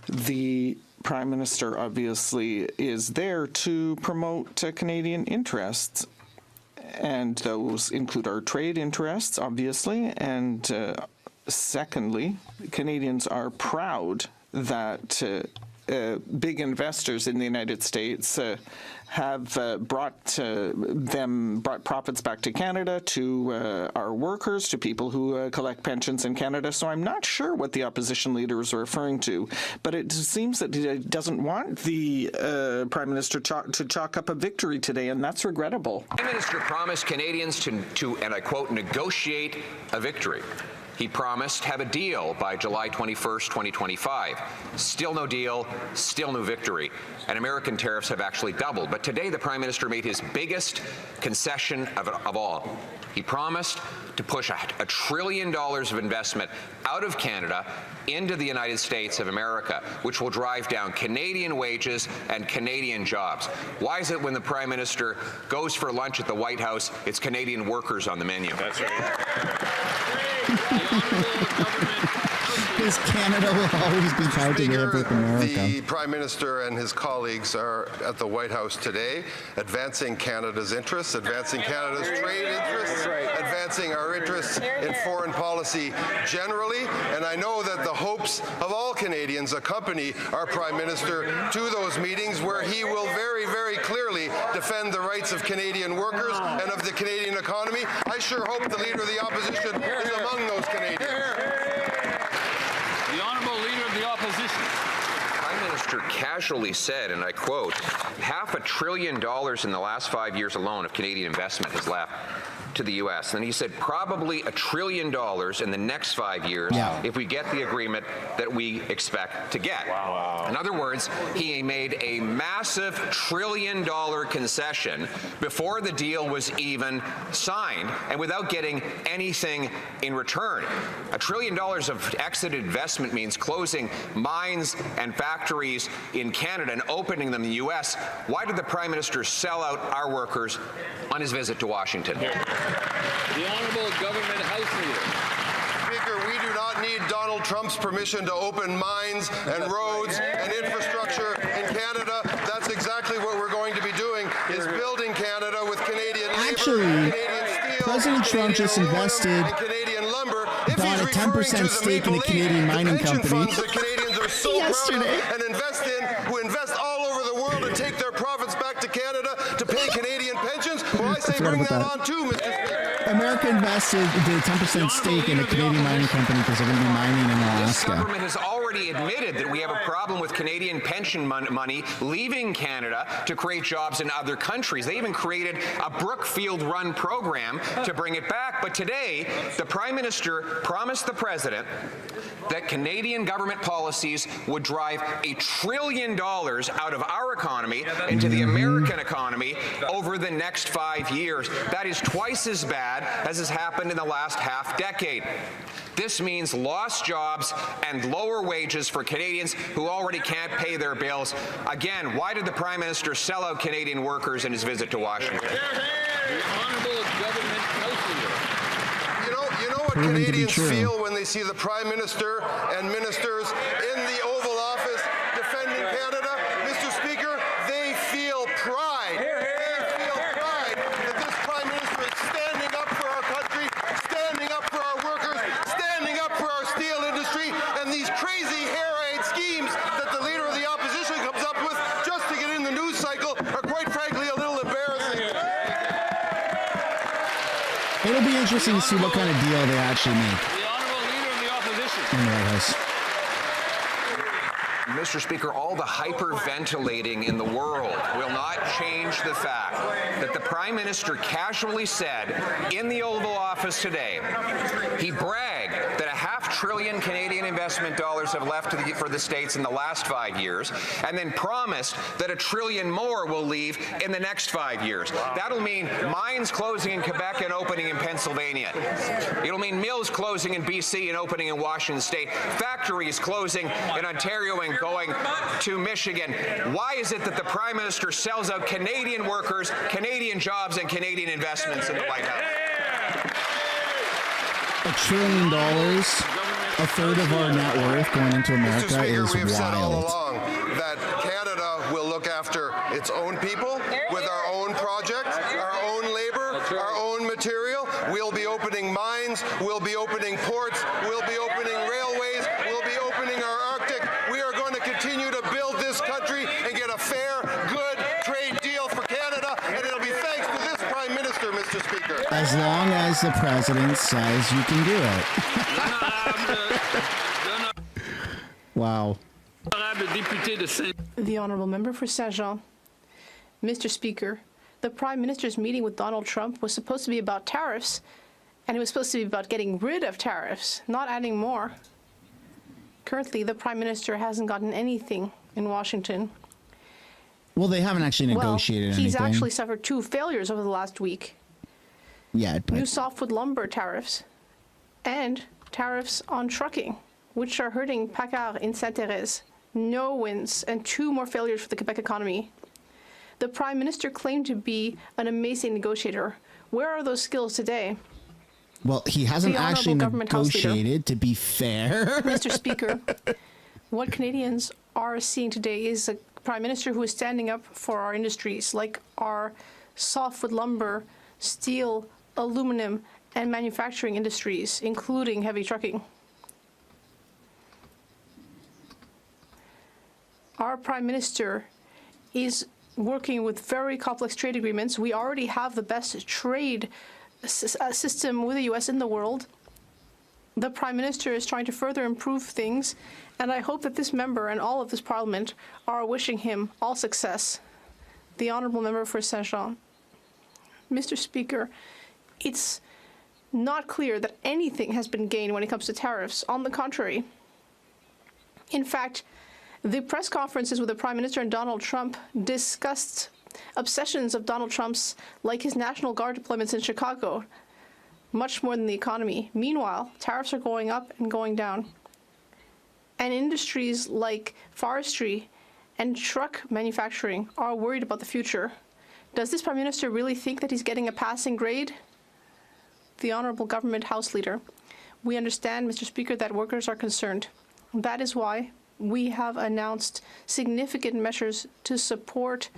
The Prime Minister obviously is there to promote Canadian interests, and those include our trade interests, obviously, and secondly, Canadians are proud that big investors in the United States have brought profits back to Canada, to our workers, to people who collect pensions in Canada. So I'm not sure what the opposition leader is referring to, but it seems that he doesn't want the Prime Minister to chalk up a victory today, and that's regrettable. The Prime Minister promised Canadians to, and I quote, negotiate a victory. He promised to have a deal by July 21st, 2025. Still no deal, still no victory. And American tariffs have actually doubled. But today the Prime Minister made his biggest concession of all. He promised to push $1 trillion of investment out of Canada into the United States of America, which will drive down Canadian wages and Canadian jobs. Why is it when the Prime Minister goes for lunch at the White House, it's Canadian workers on the menu? That's right. Because Canada will always be tied together with America. The Prime Minister and his colleagues are at the White House today, advancing Canada's interests, advancing Canada's trade interests, advancing our interests in foreign policy generally. And I know that the hopes of all Canadians accompany our Prime Minister to those meetings where he will very, very clearly defend the rights of Canadian workers and of the Canadian economy. I sure hope the Leader of the Opposition is among those Canadians. The Honourable Leader of the Opposition. Prime Minister casually said, and I quote, $500 billion in the last 5 years alone of Canadian investment has left to the U.S. And he said probably $1 trillion in the next 5 years if we get the agreement that we expect to get. Wow. In other words, he made a massive $1 trillion concession before the deal was even signed and without getting anything in return. $1 trillion of exit investment means closing mines and factories in Canada and opening them in the U.S. Why did the Prime Minister sell out our workers on his visit to Washington? The Honourable Government House Leader. Speaker, we do not need Donald Trump's permission to open mines and roads and infrastructure in Canada. That's exactly what we're going to be doing, is building Canada with Canadian labor, Canadian steel, President Trump just invested Canadian lumber. bought a 10% stake in a Canadian mining company Funds that Canadians are so yesterday. proud of and invest in, who invest all over the world and take their profits back to Canada to pay Canadian pensions. Well, I say bring that on too, Mr. Speaker. America invested did a 10% stake in a Canadian mining company because they're going to be mining in This Alaska. government has already admitted that we have a problem with Canadian pension money leaving Canada to create jobs in other countries. They even created a Brookfield-run program to bring it back. But today, the Prime Minister promised the President that Canadian government policies would drive $1 trillion out of our economy into the American economy over the next 5 years. That is twice as bad as has happened in the last half-decade. This means lost jobs and lower wages for Canadians who already can't pay their bills. Again, why did the Prime Minister sell out Canadian workers in his visit to Washington? The Honourable Government House Leader. You know what Canadians feel when they see the Prime Minister and ministers in the Oval Office defending Canada? Mr. Speaker, they feel pride. They feel pride that this Prime Minister is standing up for our country, standing up for our workers, standing up for our steel industry, and these crazy hair-eyed schemes that the Leader of the Opposition comes up with just to get in the news cycle are quite frankly a little embarrassing. It'll be interesting to see what kind of deal they actually make. The Honourable Leader of the Opposition. In the White House. Mr. Speaker, all the hyperventilating in the world will not change the fact that the Prime Minister casually said in the Oval Office today, he bragged that $500 billion Canadian investment dollars have left for the States in the last 5 years, and then promised that $1 trillion more will leave in the next 5 years. That'll mean mines closing in Quebec and opening in Pennsylvania. It'll mean mills closing in BC and opening in Washington State, factories closing in Ontario and going to Michigan. Why is it that the Prime Minister sells out Canadian workers, Canadian jobs, and Canadian investments in the White House? $1 trillion, a third of our net worth going into America Mr. Speaker, is we have said all wild. along that Canada will look after its own people with our own projects, our own labor, our own material. We'll be opening mines, we'll be opening ports, we'll be opening railways, we'll be opening our Arctic. We are going to continue to build this country and get a fair, good trade deal for Canada, and it'll be thanks to this Prime Minister, Mr. Speaker. As long as the president says you can do it. Wow. The Honourable Member for Saint-Jean. Mr. Speaker, the Prime Minister's meeting with Donald Trump was supposed to be about tariffs, and it was supposed to be about getting rid of tariffs, not adding more. Currently, the Prime Minister hasn't gotten anything in Washington. Well, they haven't actually negotiated anything. He's actually suffered 2 failures over the last week. Yeah, but New softwood lumber tariffs and tariffs on trucking, which are hurting Packard in Sainte-Thérèse. No wins and 2 more failures for the Quebec economy. The Prime Minister claimed to be an amazing negotiator. Where are those skills today? well, he hasn't The actually Honourable Government House Leader. negotiated, to be fair. Mr. Speaker, what Canadians are seeing today is a Prime Minister who is standing up for our industries, like our softwood lumber, steel, aluminum, and manufacturing industries, including heavy trucking. Our Prime Minister is working with very complex trade agreements. We already have the best trade system with the U.S. in the world. The Prime Minister is trying to further improve things, and I hope that this member and all of this Parliament are wishing him all success. The Honourable Member for Saint-Jean. Mr. Speaker, it's not clear that anything has been gained when it comes to tariffs. On the contrary. In fact, the press conferences with the Prime Minister and Donald Trump discussed obsessions of Donald Trump's, like his National Guard deployments in Chicago, much more than the economy. Meanwhile, tariffs are going up and going down. And industries like forestry and truck manufacturing are worried about the future. Does this Prime Minister really think that he's getting a passing grade? The Honourable Government House Leader. We understand, Mr. Speaker, that workers are concerned. That is why we have announced significant measures to support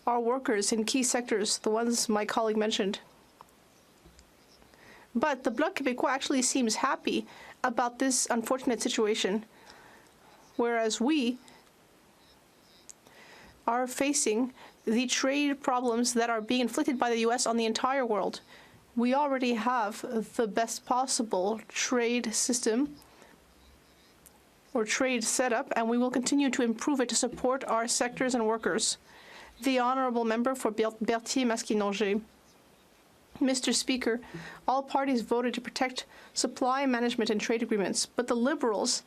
our workers in key sectors, the ones my colleague mentioned. But the Bloc Québécois actually seems happy about this unfortunate situation, whereas we are facing the trade problems that are being inflicted by the U.S. on the entire world. We already have the best possible trade system or trade setup, and we will continue to improve it to support our sectors and workers. The Honourable Member for Berthier-Masquinongé. Mr. Speaker, all parties voted to protect supply management and trade agreements, but the Liberals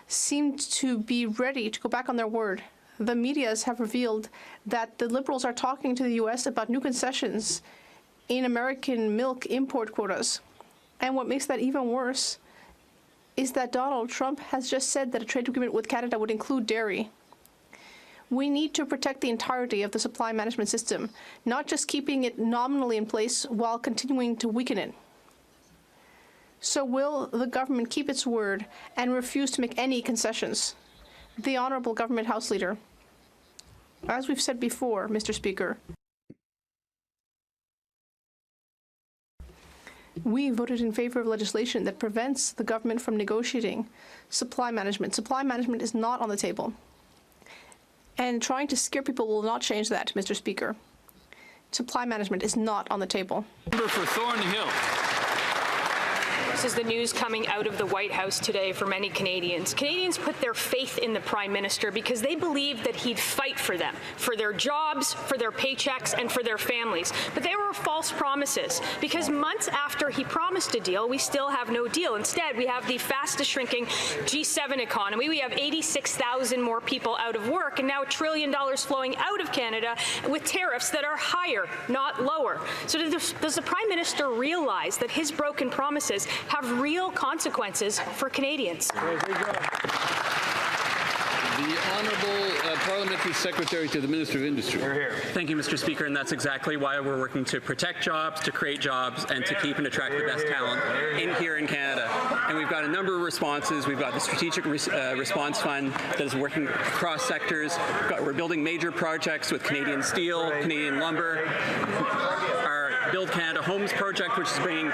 seemed to be ready to go back on their word. The medias have revealed that the Liberals are talking to the U.S. about new concessions in American milk import quotas. And what makes that even worse is that Donald Trump has just said that a trade agreement with Canada would include dairy. We need to protect the entirety of the supply management system, not just keeping it nominally in place while continuing to weaken it. So will the government keep its word and refuse to make any concessions? The Honourable Government House Leader. As we've said before, Mr. Speaker, we voted in favor of legislation that prevents the government from negotiating supply management. Supply management is not on the table. And trying to scare people will not change that, Mr. Speaker. Supply management is not on the table. Member for Thornhill. This is the news coming out of the White House today for many Canadians. Canadians put their faith in the Prime Minister because they believed that he'd fight for them, for their jobs, for their paychecks, and for their families. But they were false promises, because months after he promised a deal, we still have no deal. Instead, we have the fastest shrinking G7 economy. We have 86,000 more people out of work, and now $1 trillion flowing out of Canada with tariffs that are higher, not lower. So does the Prime Minister realize that his broken promises have real consequences for Canadians? The Honourable Parliamentary Secretary to the Minister of Industry. Thank you, Mr. Speaker, and that's exactly why we're working to protect jobs, to create jobs, and to keep and attract the best talent here in Canada. And we've got a number of responses. We've got the Strategic Response Fund that is working across sectors. We're building major projects with Canadian steel, Canadian lumber, our Build Canada Homes project, which is bringing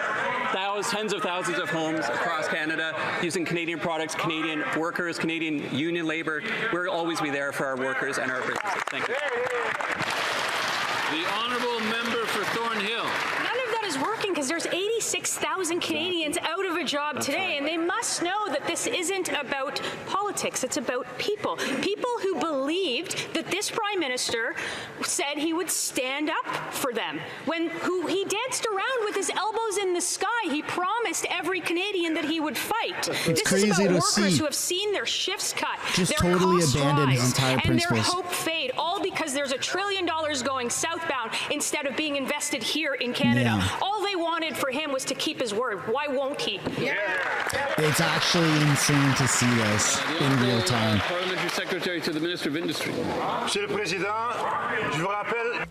tens of thousands of homes across Canada using Canadian products, Canadian workers, Canadian union labor. We'll always be there for our workers and our businesses. Thank you. The Honourable Member for Thornhill. None of that is working because there's 86,000 Canadians out of a job today, and they must know that this isn't about politics. It's about people. People who believed that this Prime Minister said he would stand up for them. Who he danced around with his elbows in the sky. He promised every Canadian that he would fight. It's crazy is about to workers see. who have seen their shifts cut, Just their totally costs abandoned his rise, entire and principles. their hope fade, all because there's $1 trillion going southbound instead of being invested here in Canada. Yeah. All they wanted for him was to keep his word. Why won't he? It's actually insane to see this in real time. Parliamentary Secretary to the Minister of Industry. Monsieur le Président, je vous rappelle.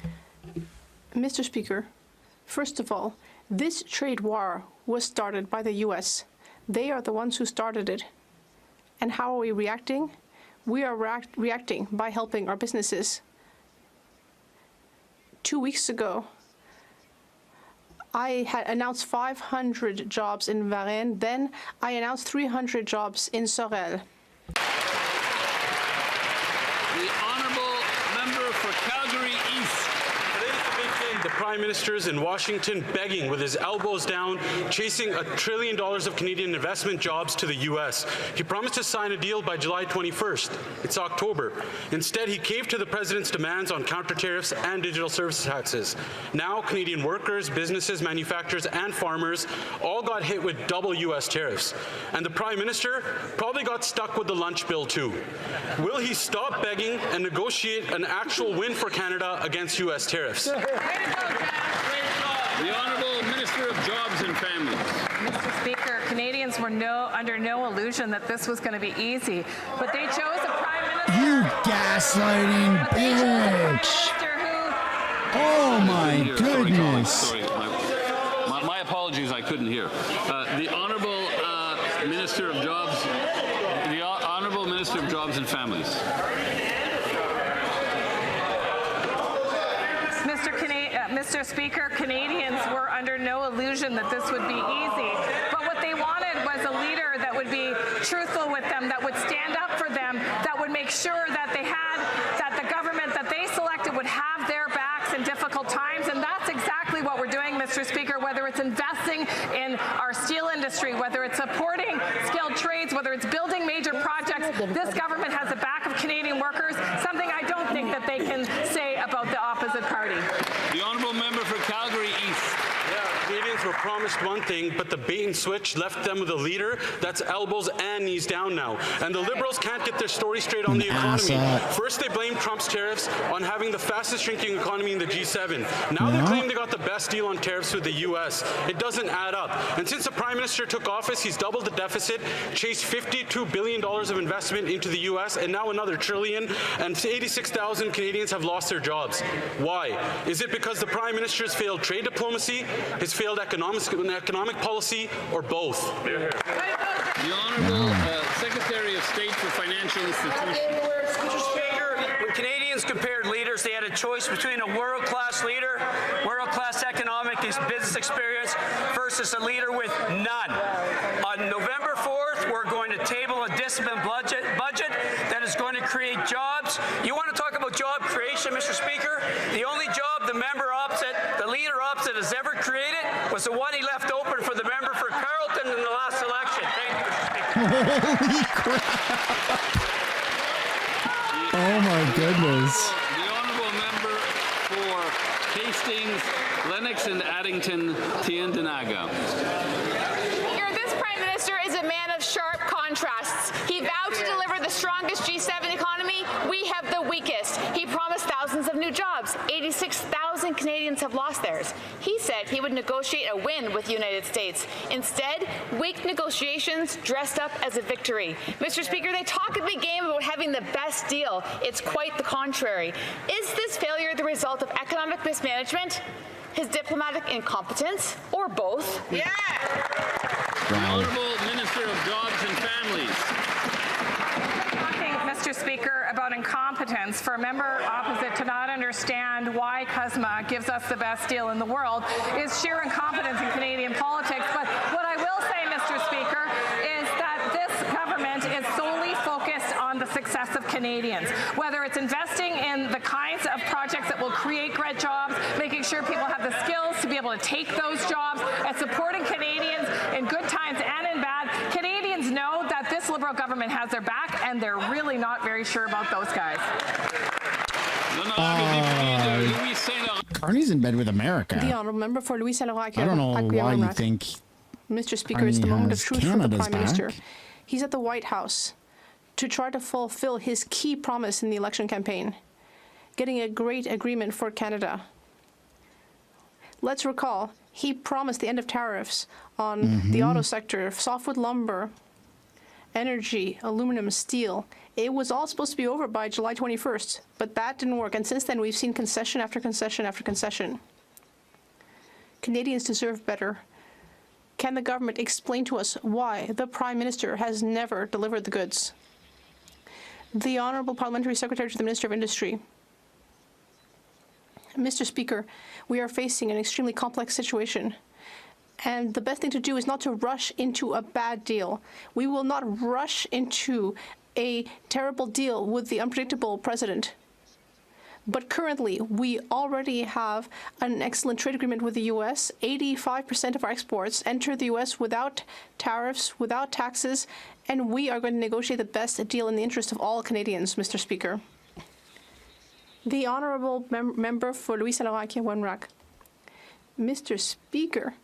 Mr. Speaker, first of all, this trade war was started by the U.S. They are the ones who started it. And how are we reacting? We are reacting by helping our businesses. 2 weeks ago, I had announced 500 jobs in Varennes. Then I announced 300 jobs in Sorel. The Honourable Member for Calgary East. the Prime Minister's in Washington begging with his elbows down, chasing $1 trillion of Canadian investment jobs to the U.S. He promised to sign a deal by July 21st. It's October. Instead, he caved to the President's demands on counter tariffs and digital service taxes. Now, Canadian workers, businesses, manufacturers, and farmers all got hit with double U.S. tariffs. And the Prime Minister probably got stuck with the lunch bill, too. Will he stop begging and negotiate an actual win for Canada against U.S. tariffs? The Honourable Minister of Jobs and Families. Mr. Speaker, Canadians were under no illusion that this was going to be easy, but they chose a Prime Minister. You gaslighting bitch! Oh my goodness! Sorry, my apologies, I couldn't hear. The Honourable Minister of Jobs, the Honourable Minister of Jobs and Families. Mr. Speaker, Canadians were under no illusion that this would be easy, but what they wanted was a leader that would be truthful with them, that would stand up for them, that would make sure that that the government that they selected would have their backs in difficult times, and that's exactly what we're doing, Mr. Speaker, whether it's investing in our steel industry, whether it's supporting skilled trades, whether it's building major projects, this government has the back of Canadian workers, something I don't think that they can say about the opposite party. The Honourable Member for Calgary East. Canadians were promised one thing, but the bait and switch left them with a leader that's elbows and knees down now. And the Liberals can't get their story straight on the economy. First, they blame Trump's tariffs on having the fastest shrinking economy in the G7. Now they claim they got the best deal on tariffs with the U.S. It doesn't add up. And since the Prime Minister took office, he's doubled the deficit, chased $52 billion of investment into the U.S., and now another $1 trillion, and 86,000 Canadians have lost their jobs. Why? Is it because the Prime Minister's failed trade diplomacy, his failed economic policy, or both? The Honourable Secretary of State for Financial Institutions. Mr. Speaker, when Canadians compared leaders, they had a choice between a world-class leader, world-class economic and business experience, versus a leader with none. On November 4th, we're going to table a disciplined budget that is going to create jobs. You want to talk about job creation, Mr. Speaker? The only job the leader opposite has ever created was the one he left open for the member for Carleton in the last election. Thank you, Mr. Speaker. Holy crap! Oh my goodness. The Honourable Member for Hastings, Lennox and Addington, Tiendinaga. This Prime Minister is a man of sharp contrasts. He vowed to deliver the strongest G7 economy. We have the weakest. He promised thousands of new jobs. 86,000 Canadians have lost theirs. He said he would negotiate a win with the United States. Instead, weak negotiations dressed up as a victory. Mr. Speaker, they talk a big game about having the best deal. It's quite the contrary. Is this failure the result of economic mismanagement, his diplomatic incompetence, or both? Yeah! The Honourable Minister of Jobs and Families. Mr. Speaker, about incompetence. For a member opposite to not understand why CUSMA gives us the best deal in the world is sheer incompetence in Canadian politics. But what I will say, Mr. Speaker, is that this government is solely focused on the success of Canadians, whether it's investing in the kinds of projects that will create great jobs, making sure people have the skills to be able to take those jobs, and supporting Canadians in good times and in bad. Canadians know that this Liberal government has their back, and they're really not very sure about those guys. Carney's in bed with America. The Honourable Member for Louis Saint-Laurent. I don't know why you think Mr. Speaker, it's the moment of truth for the Prime Minister. He's at the White House to try to fulfill his key promise in the election campaign, getting a great agreement for Canada. Let's recall, he promised the end of tariffs on the auto sector, softwood lumber, energy, aluminum, steel. It was all supposed to be over by July 21st, but that didn't work. And since then, we've seen concession after concession after concession. Canadians deserve better. Can the government explain to us why the Prime Minister has never delivered the goods? The Honourable Parliamentary Secretary to the Minister of Industry. Mr. Speaker, we are facing an extremely complex situation. And the best thing to do is not to rush into a bad deal. We will not rush into a terrible deal with the unpredictable president. But currently, we already have an excellent trade agreement with the U.S. 85% of our exports enter the U.S. without tariffs, without taxes, and we are going to negotiate the best deal in the interest of all Canadians, Mr. Speaker. The Honourable Member for Louis Saint Laurent Wenrock. Mr. Speaker,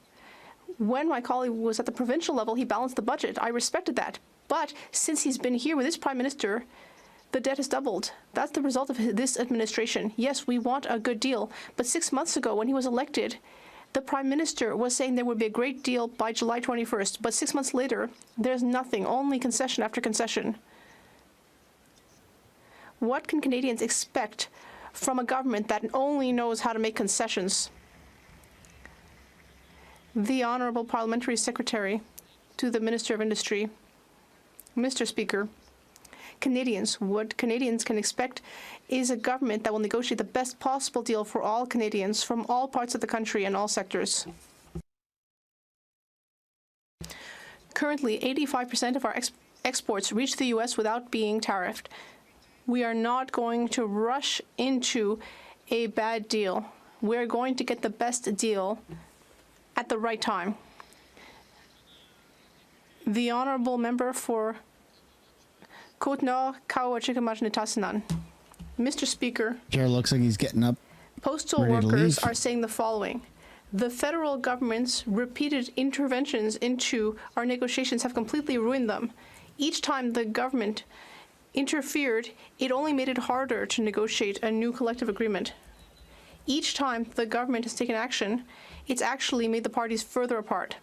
when my colleague was at the provincial level, he balanced the budget. I respected that. But since he's been here with his Prime Minister, the debt has doubled. That's the result of this administration. Yes, we want a good deal. But 6 months ago, when he was elected, the Prime Minister was saying there would be a great deal by July 21st. But 6 months later, there's nothing, only concession after concession. What can Canadians expect from a government that only knows how to make concessions? The Honourable Parliamentary Secretary to the Minister of Industry. Mr. Speaker, what Canadians can expect is a government that will negotiate the best possible deal for all Canadians from all parts of the country and all sectors. Currently, 85% of our exports reach the U.S. without being tariffed. We are not going to rush into a bad deal. We're going to get the best deal at the right time. The Honourable Member for Côte-Nord, Kawa-Chikamaj-Nitassinan. Mr. Speaker, Pierre looks like he's getting up. Postal workers are saying the following. The federal government's repeated interventions into our negotiations have completely ruined them. Each time the government interfered, it only made it harder to negotiate a new collective agreement. Each time the government has taken action, it's actually made the parties further apart.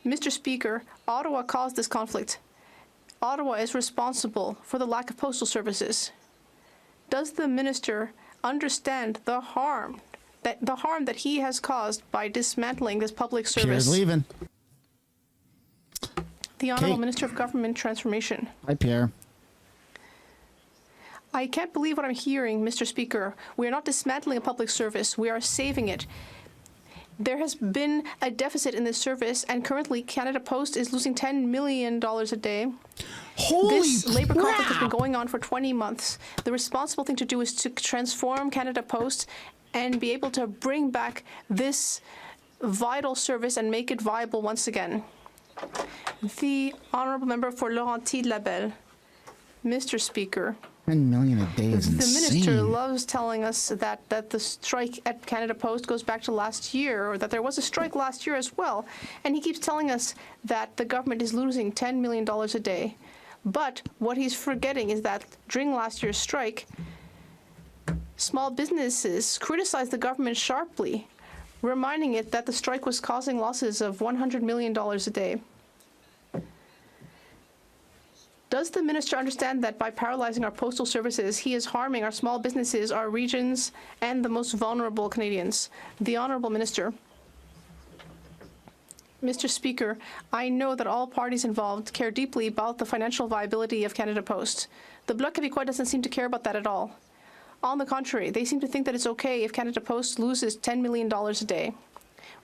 Mr. Speaker, Ottawa caused this conflict. Ottawa is responsible for the lack of postal services. Does the minister understand the harm that he has caused by dismantling this public service? Pierre's leaving. The Honourable Minister of Government Transformation. Hi, Pierre. I can't believe what I'm hearing, Mr. Speaker. We are not dismantling a public service. We are saving it. There has been a deficit in this service, and currently Canada Post is losing $10 million a day. This labor conflict has been going on for 20 months. The responsible thing to do is to transform Canada Post and be able to bring back this vital service and make it viable once again. The Honourable Member for Laurentides-Labelle. Mr. Speaker, 10 million a day is the insane. minister loves telling us that the strike at Canada Post goes back to last year, or that there was a strike last year as well. And he keeps telling us that the government is losing $10 million a day. But what he's forgetting is that during last year's strike, small businesses criticized the government sharply, reminding it that the strike was causing losses of $100 million a day. Does the minister understand that by paralyzing our postal services, he is harming our small businesses, our regions, and the most vulnerable Canadians? The Honourable Minister. Mr. Speaker, I know that all parties involved care deeply about the financial viability of Canada Post. The Bloc Québécois doesn't seem to care about that at all. On the contrary, they seem to think that it's okay if Canada Post loses $10 million a day.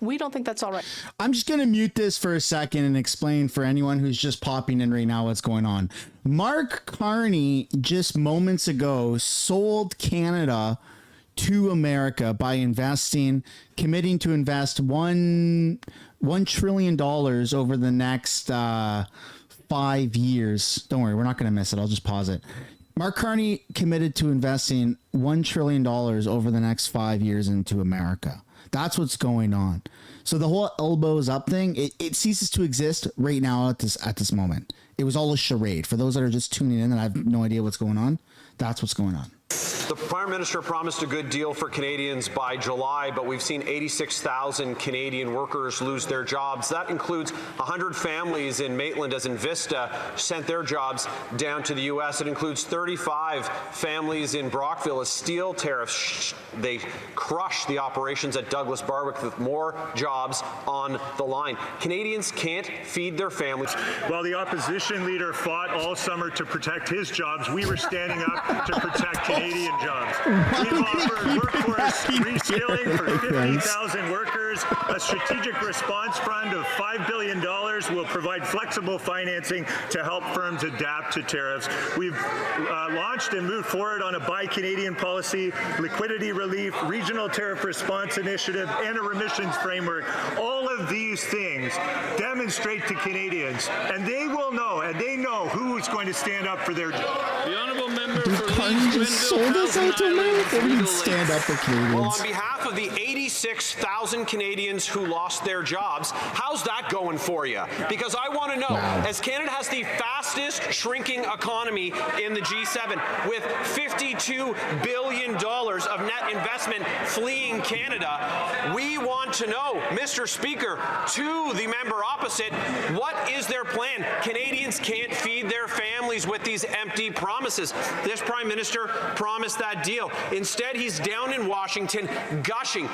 We don't think that's all right. I'm just going to mute this for a second and explain for anyone who's just popping in right now what's going on. Mark Carney just moments ago sold Canada to America by committing to invest $1 trillion over the next 5 years. Don't worry, we're not going to miss it. I'll just pause it. Mark Carney committed to investing $1 trillion over the next 5 years into America. That's what's going on. So the whole elbows up thing, it ceases to exist right now at this moment. It was all a charade. For those that are just tuning in and I have no idea what's going on, that's what's going on. The Prime Minister promised a good deal for Canadians by July, but we've seen 86,000 Canadian workers lose their jobs. That includes 100 families in Maitland as Invista sent their jobs down to the U.S. It includes 35 families in Brockville as steel tariffs. They crush the operations at Douglas Barwick with more jobs on the line. Canadians can't feed their families. While the opposition leader fought all summer to protect his jobs, we were standing up to protect Canadian jobs. We've offered workforce reskilling for 50,000 workers. members, a strategic response fund of $5 billion will provide flexible financing to help firms adapt to tariffs. We've launched and moved forward on a Buy Canadian policy, liquidity relief, regional tariff response initiative, and a remissions framework. All of these things demonstrate to Canadians, and they will know, and they know who's going to stand up for their job. The honourable member Dude, Carney just sold us out to America. We can stand up for Canadians. Well, on behalf of the 86,000 Canadians who lost their jobs, how's that going for you? Because I want to know, as Canada has the fastest shrinking economy in the G7, with $52 billion of net investment fleeing Canada, we want to know, Mr. Speaker, to the member opposite, what is their plan? Canadians can't feed their families with these empty promises. This Prime Minister promised that deal. Instead, he's down in Washington gushing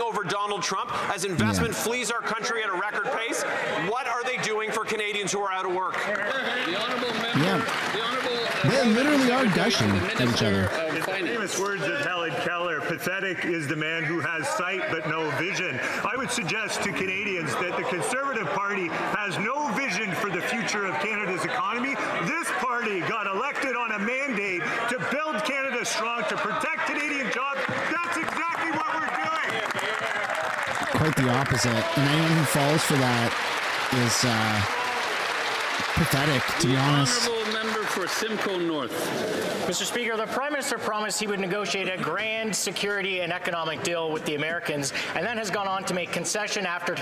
over Donald Trump as investment flees our country at a record pace. What are they doing for Canadians who are out of work? The honourable member, they literally are gushing at each other. In the famous words of Helen Keller, pathetic is the man who has sight but no vision. I would suggest to Canadians that the Conservative Party has no vision for the future of Canada's economy. This party got elected on a mandate to build Canada strong, to protect Canadian jobs. That's exactly what we're doing. Quite the opposite. And anyone who falls for that is pathetic, to be honest. Honourable member for Simcoe North. Mr. Speaker, the Prime Minister promised he would negotiate a grand security and economic deal with the Americans, and then has gone on to make concession after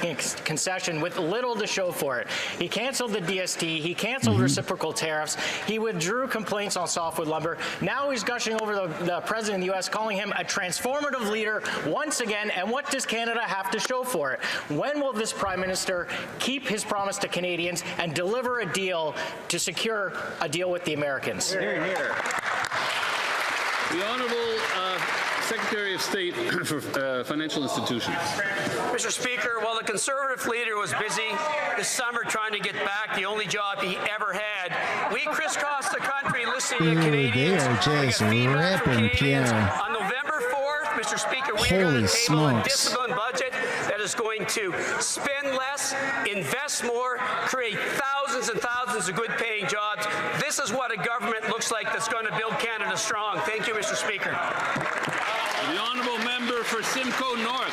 concession with little to show for it. He canceled the DST, he canceled reciprocal tariffs, he withdrew complaints on softwood lumber. Now he's gushing over the President of the U.S., calling him a transformative leader once again, and what does Canada have to show for it? When will this Prime Minister keep his promise to Canadians and deliver a deal to secure a deal with the Americans? Here, here. The Honourable Secretary of State for Financial Institutions. Mr. Speaker, while the Conservative leader was busy this summer trying to get back the only job he ever had, we crisscrossed the country listening to Canadians. They are just ripping Pierre. On November 4th, Mr. Speaker, we are going to table a disciplined budget that is going to spend less, invest more, create thousands and thousands of good-paying jobs. This is what a government looks like that's going to build Canada strong. Thank you, Mr. Speaker. The honourable member for Simcoe North.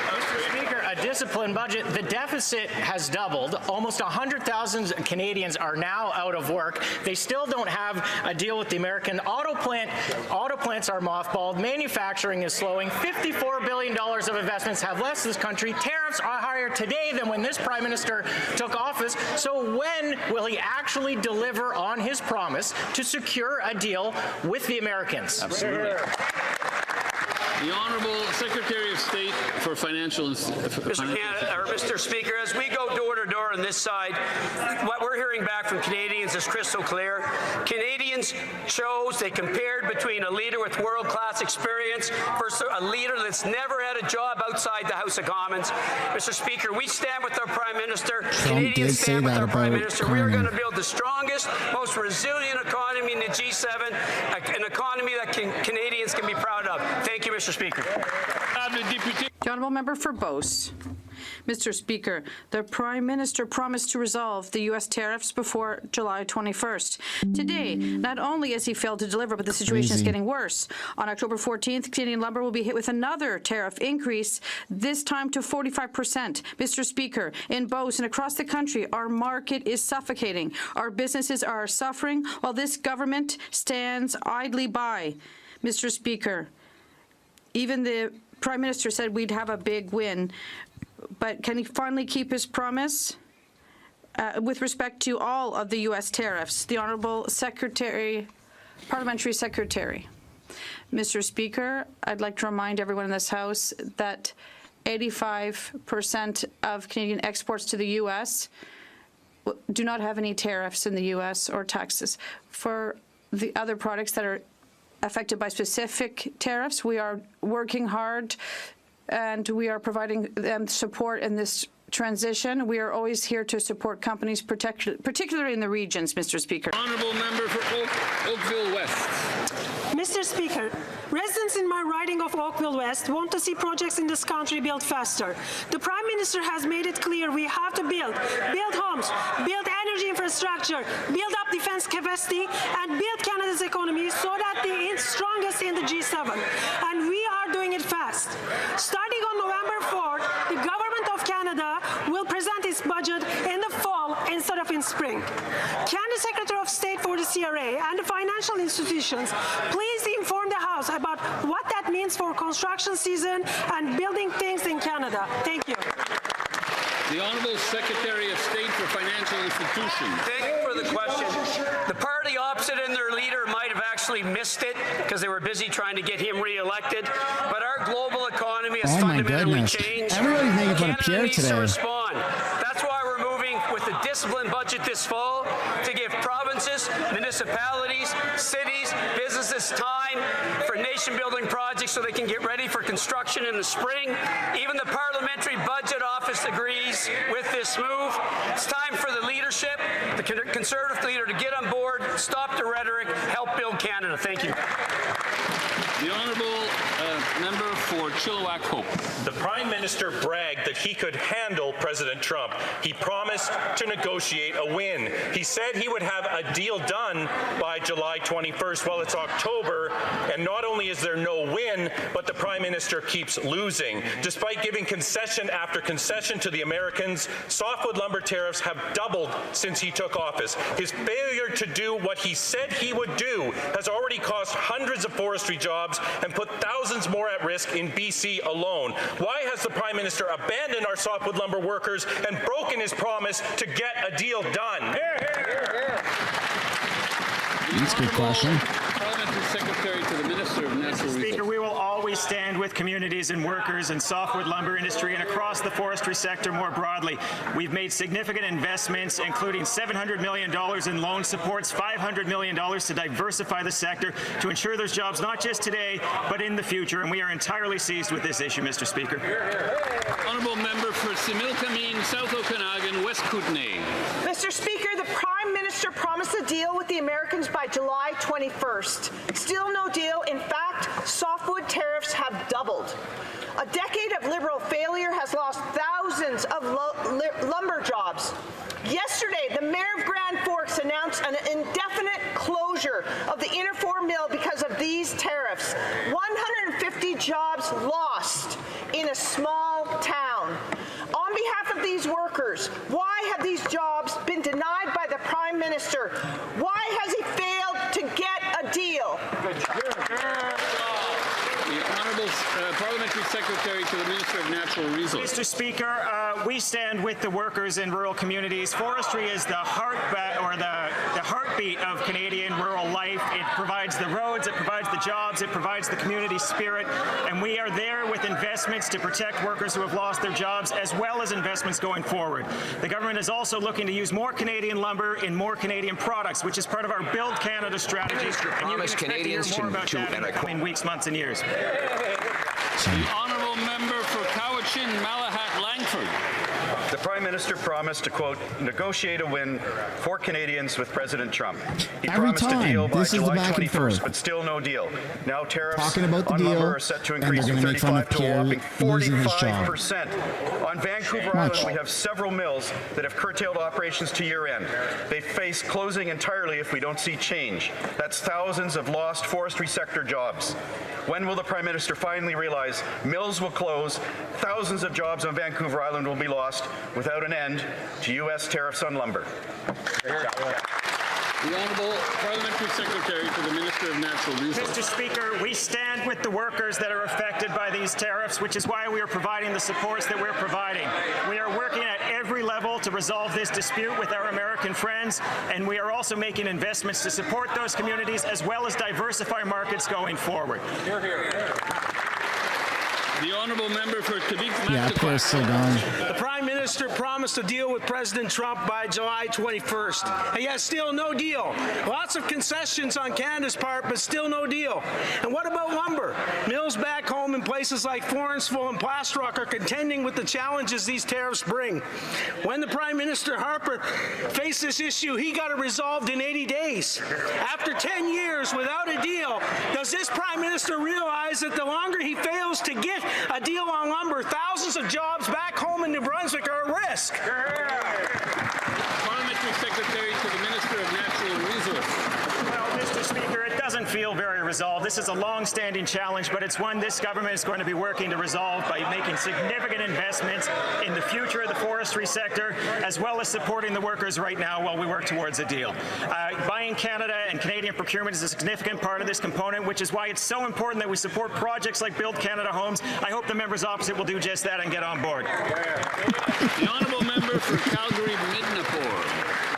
Mr. Speaker, a disciplined budget. The deficit has doubled. Almost 100,000 Canadians are now out of work. They still don't have a deal with the American auto plants are mothballed. Manufacturing is slowing. $54 billion of investments have left this country. Tariffs are higher today than when this Prime Minister took office. So when will he actually deliver on his promise to secure a deal with the Americans? Absolutely. The Honourable Secretary of State for Financial Mr. Speaker, as we go door to door on this side, what we're hearing back from Canadians is crystal clear. Canadians they compared between a leader with world-class experience versus a leader that's never had a job outside the House of Commons. Mr. Speaker, we stand with our Prime Minister. Canadians stand with our Prime Minister. We are going to build the strongest, most resilient economy in the G7, an economy that Canadians can be proud of. Thank you, Mr. Speaker. The honourable member for Beauce. Mr. Speaker, the Prime Minister promised to resolve the U.S. tariffs before July 21st. Today, not only has he failed to deliver, but the situation is getting worse. On October 14th, Canadian lumber will be hit with another tariff increase, this time to 45%. Mr. Speaker, in Beauce and across the country, our market is suffocating. Our businesses are suffering while this government stands idly by. Mr. Speaker, even the Prime Minister said we'd have a big win. But can he finally keep his promise with respect to all of the U.S. tariffs? The Honourable Parliamentary Secretary. Mr. Speaker, I'd like to remind everyone in this House that 85% of Canadian exports to the U.S. do not have any tariffs in the U.S. or taxes. For the other products that are affected by specific tariffs, we are working hard and we are providing them support in this transition. We are always here to support companies, particularly in the regions, Mr. Speaker. Honourable member for Oakville West. Mr. Speaker, residents in my riding of Oakville West want to see projects in this country built faster. The Prime Minister has made it clear we have to build homes, build energy infrastructure, build up defense capacity, and build Canada's economy so that it's strongest in the G7. And we are doing it fast. Starting on November 4th, the Government of Canada will present its budget in the fall instead of in spring. Can the Secretary of State for the CRA and the financial institutions please inform the House about what that means for construction season and building things in Canada? Thank you. The Honourable Secretary of State for Financial Institutions. Thank you for the question. The party opposite and their leader might have actually missed it because they were busy trying to get him re-elected. But our global economy has fundamentally changed. Everybody's making fun of Pierre needs to today. respond. That's why we're moving with the disciplined budget this fall to give provinces, municipalities, cities, businesses time for nation-building projects so they can get ready for construction in the spring. Even the Parliamentary Budget Office agrees with this move. It's time for the leadership, the Conservative leader, to get on board, stop the rhetoric, help build Canada. Thank you. The Honourable Member for Chilliwack Hope. The Prime Minister bragged that he could handle President Trump. He promised to negotiate a win. He said he would have a deal done by July 21st. Well, it's October, and not only is there no win, but the Prime Minister keeps losing. Despite giving concession after concession to the Americans, softwood lumber tariffs have doubled since he took office. His failure to do what he said he would do has already cost hundreds of forestry jobs and put thousands more at risk in BC alone. Why has the Prime Minister abandoned our softwood lumber workers and broken his promise to get a deal done? That's a good question. Parliamentary Secretary to the Minister of Natural Resources. Speaker, we will always stand with communities and workers in softwood lumber industry and across the forestry sector more broadly. We've made significant investments, including $700 million in loan supports, $500 million to diversify the sector to ensure there's jobs not just today, but in the future. And we are entirely seized with this issue, Mr. Speaker. Honourable Member for Similkameen, South Okanagan, West Kootenay. Mr. Speaker, the Prime Minister promised a deal with the Americans by July 21st. Still no deal. In fact, softwood tariffs have doubled. A decade of Liberal failure has lost thousands of lumber jobs. Yesterday, the Mayor of Grand Forks announced an indefinite closure of the Interfor Mill because of these tariffs. 150 jobs lost in a small town. On behalf of these workers, why have these jobs been denied by the Prime Minister? Why has he failed to get a deal? The Honourable Parliamentary Secretary to the Minister of Natural Resources. Mr. Speaker, we stand with the workers in rural communities. Forestry is the heartbeat of Canadian rural life. It provides the roads, it provides the jobs, it provides the community spirit, and we are there with investments to protect workers who have lost their jobs, as well as investments going forward. The government is also looking to use more Canadian lumber in more Canadian products, which is part of our Build Canada strategy. And you can expect to hear more about that in the coming weeks, months, and years. The Honourable Member for Cowichan, Malahat, Langford. The Prime Minister promised to, quote, negotiate a win for Canadians with President Trump. He promised a deal by July 21st, but still no deal. Now tariffs on lumber are set to increase from 35 to a whopping 45%. On Vancouver Island, we have several mills that have curtailed operations to year-end. They face closing entirely if we don't see change. That's thousands of lost forestry sector jobs. When will the Prime Minister finally realize mills will close, thousands of jobs on Vancouver Island will be lost without an end to U.S. tariffs on lumber? The Honourable Parliamentary Secretary to the Minister of Natural Resources. Mr. Speaker, we stand with the workers that are affected by these tariffs, which is why we are providing the supports that we're providing. We are working at every level to resolve this dispute with our American friends, and we are also making investments to support those communities as well as diversify markets going forward. The honourable member for Quebec. Yeah, Pierre's still gone. The Prime Minister promised to deal with President Trump by July 21st, and yet still no deal. Lots of concessions on Canada's part, but still no deal. And what about lumber? Mills back home in places like Florenceville and Plastrock are contending with the challenges these tariffs bring. When the Prime Minister Harper faced this issue, he got it resolved in 80 days. After 10 years without a deal, does this Prime Minister realize that the longer he fails to get a deal on lumber, thousands of jobs back home in New Brunswick are at risk? Parliamentary Secretary to the Minister of Natural Resources. Well, Mr. Speaker, it doesn't feel very resolved. This is a long-standing challenge, but it's one this government is going to be working to resolve by making significant investments in the future of the forestry sector, as well as supporting the workers right now while we work towards a deal. Buying Canada and Canadian procurement is a significant part of this component, which is why it's so important that we support projects like Build Canada Homes. I hope the members opposite will do just that and get on board. The honourable member for Calgary-Midnapore.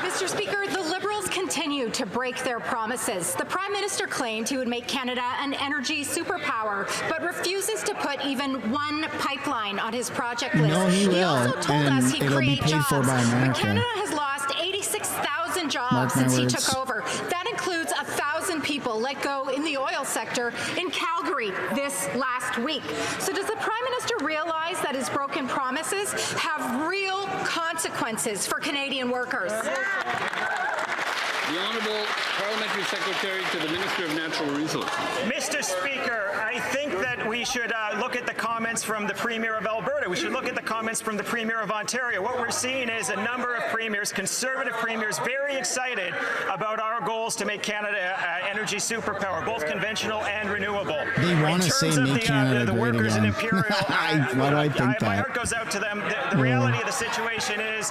Mr. Speaker, the Liberals continue to break their promises. The Prime Minister claimed he would make Canada an energy superpower, but refuses to put even one pipeline on his project list. No, he will, also told and us he'd it'll be create paid jobs, for by but America. Canada has lost 86,000 jobs Mark my since he words. took over. That includes 1,000 people let go in the oil sector in Calgary this last week. So does the Prime Minister realize that his broken promises have real consequences for Canadian workers? The Honourable Parliamentary Secretary to the Minister of Natural Resources. Mr. Speaker, I think that we should look at the comments from the Premier of Alberta. We should look at the comments from the Premier of Ontario. What we're seeing is a number of premiers, conservative premiers, very excited about our goals to make Canada an energy superpower, both conventional and renewable. They want to say make Canada the great workers in again. Imperial, Why do I think my that? heart goes out to them. The reality of the situation is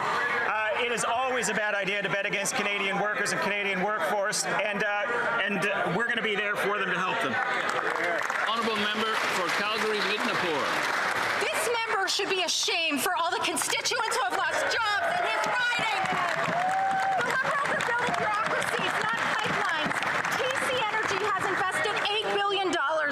it is always a bad idea to bet against Canadian workers and Canadian workforce, and we're going to be there for them to help them. Honourable member for Calgary-Midnapore. This member should be ashamed for all the constituents who have lost jobs in his riding. The Liberals are building bureaucracies, not pipelines. TC Energy has invested $8 billion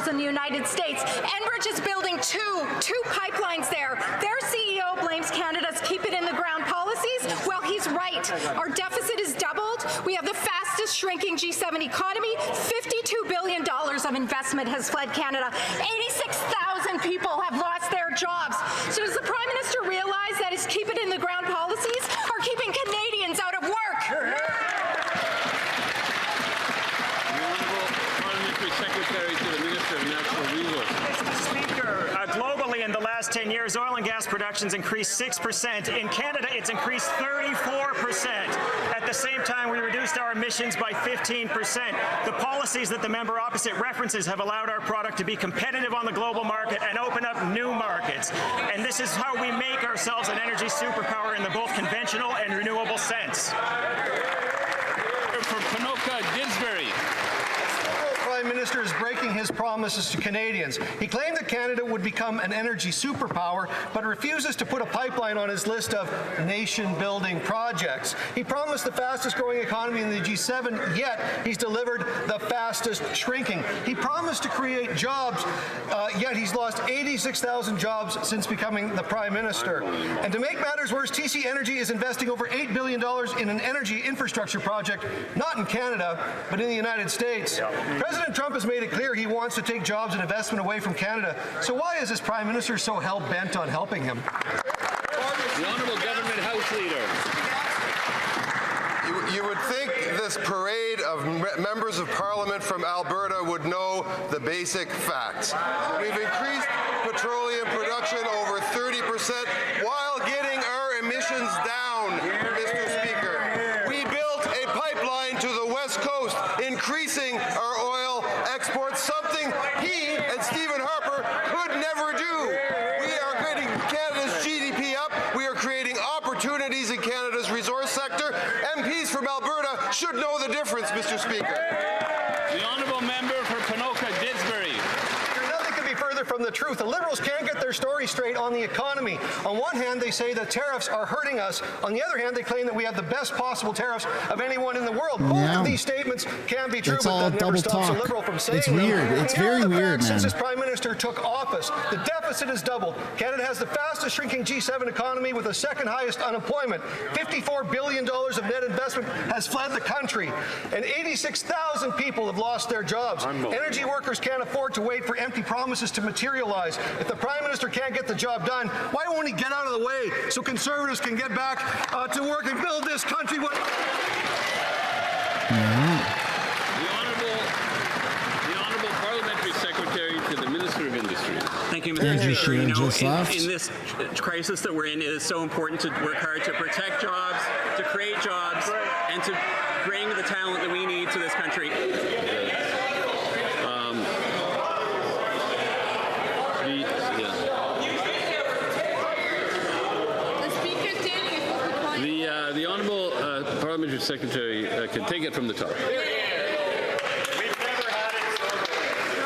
in the United States. Enbridge is building two pipelines there. Their CEO blames Canada's keep it in the ground policies. Well, he's right. Our deficit is doubled. We have the fastest shrinking G7 economy. $52 billion of investment has fled Canada. 86,000 people have lost their jobs. So does the Prime Minister realize that his keep it in the ground policies are keeping Canadians out of work? The Honourable Parliamentary Secretary to the Minister of Natural Resources. Speaker, globally in the last 10 years, oil and gas production's increased 6%. In Canada, it's increased 34%. At the same time, we reduced our emissions by 15%. The policies that the member opposite references have allowed our product to be competitive on the global market and open up new markets. And this is how we make ourselves an energy superpower in the both conventional and renewable sense. For Ponoka-Didsbury. The Prime Minister is breaking his promises to Canadians. He claimed that Canada would become an energy superpower, but refuses to put a pipeline on his list of nation-building projects. He promised the fastest-growing economy in the G7, yet he's delivered the fastest shrinking. He promised to create jobs, yet he's lost 86,000 jobs since becoming the Prime Minister. And to make matters worse, TC Energy is investing over $8 billion in an energy infrastructure project, not in Canada, but in the United States. President Trump has made it clear he wants to take jobs and investment away from Canada. So why is this Prime Minister so hell-bent on helping him? The Honourable Government House Leader. You would think this parade of members of Parliament from Alberta would know the basic facts. We've increased petroleum production over 30% while getting our emissions down, Mr. Speaker. We built a pipeline to the West Coast, increasing our oil exports, something he and Stephen Harper could never do. We are getting Canada's GDP up. We are creating opportunities in Canada's resource sector. MPs from Alberta should know the difference, Mr. Speaker. The Honourable Member for Ponoka-Didsbury. Nothing could be further from from the truth. The Liberals can't get their story straight on the economy. On one hand, they say that tariffs are hurting us. On the other hand, they claim that we have the best possible tariffs of anyone in the world. Both of these statements can be true, It's but all that never double stops talk. a Liberal from saying It's weird. them. It's We know very the weird, facts. man. Since this Prime Minister took office, the deficit has doubled. Canada has the fastest shrinking G7 economy with the second highest unemployment. $54 billion of net investment has fled the country, and 86,000 people have lost their jobs. Energy workers can't afford to wait for empty promises to materialize. If the Prime Minister can't get the job done, why won't he get out of the way so Conservatives can get back to work and build this country? The Honourable Parliamentary Secretary to the Minister of Industry. Thank you, Mr. Speaker. You know, in this crisis that we're in, it is so important to work hard to protect jobs, to create jobs, and to bring the talent that we need to this country. The Honourable Parliamentary Secretary can take it from the top.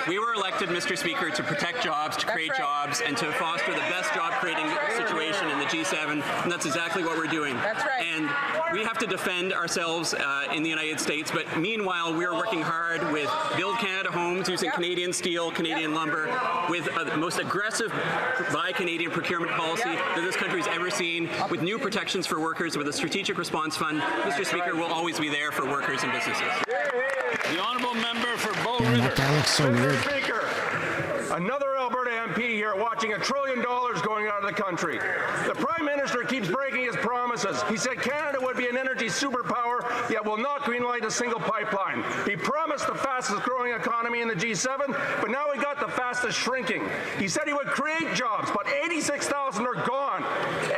We were elected, Mr. Speaker, to protect jobs, to create jobs, and to foster the best job-creating situation in the G7, and that's exactly what we're doing. That's right. And we have to defend ourselves in the United States, but meanwhile, we're working hard with Build Canada Homes, using Canadian steel, Canadian lumber, with the most aggressive Buy Canadian procurement policy that this country's ever seen, with new protections for workers, with a strategic response fund. Mr. Speaker, we'll always be there for workers and businesses. The Honourable Member for Bow Man, River. that guy looks so weird. Speaker, another Alberta MP here watching $1 trillion going out of the country. The Prime Minister keeps breaking his promises. He said Canada would be an energy superpower, yet will not greenlight a single pipeline. He promised the fastest growing economy in the G7, but now he got the fastest shrinking. He said he would create jobs, but 86,000 are gone.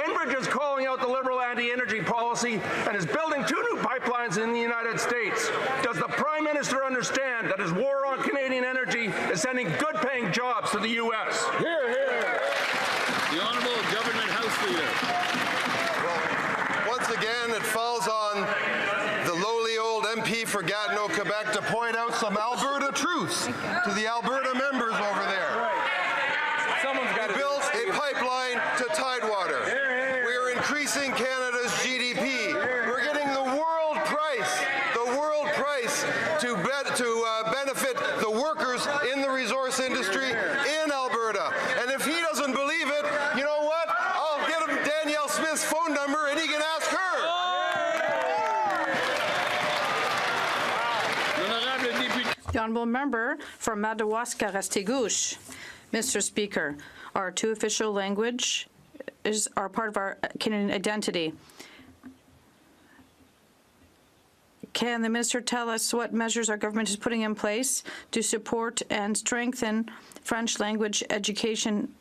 Enbridge is calling out the Liberal anti-energy policy and is building 2 new pipelines in the United States. Does the Prime Minister understand that his war on Canadian energy is sending good-paying jobs to the U.S.? Hear, hear. The Honourable Government House Leader. Well, once again, it falls on the lowly old MP for Gatineau, Quebec, to point out some Alberta truths to the Alberta members over there. We built a pipeline to Tidewater. We're increasing Canada's GDP. We're getting the world price to benefit the workers in the resource industry in Alberta. And if he doesn't believe it, you know what? I'll get him Danielle Smith's phone number and he can ask her. The Honourable Member for Madawaska-Restigouche. Mr. Speaker, our 2 official languages are part of our Canadian identity. Can the Minister tell us what measures our government is putting in place to support and strengthen French language education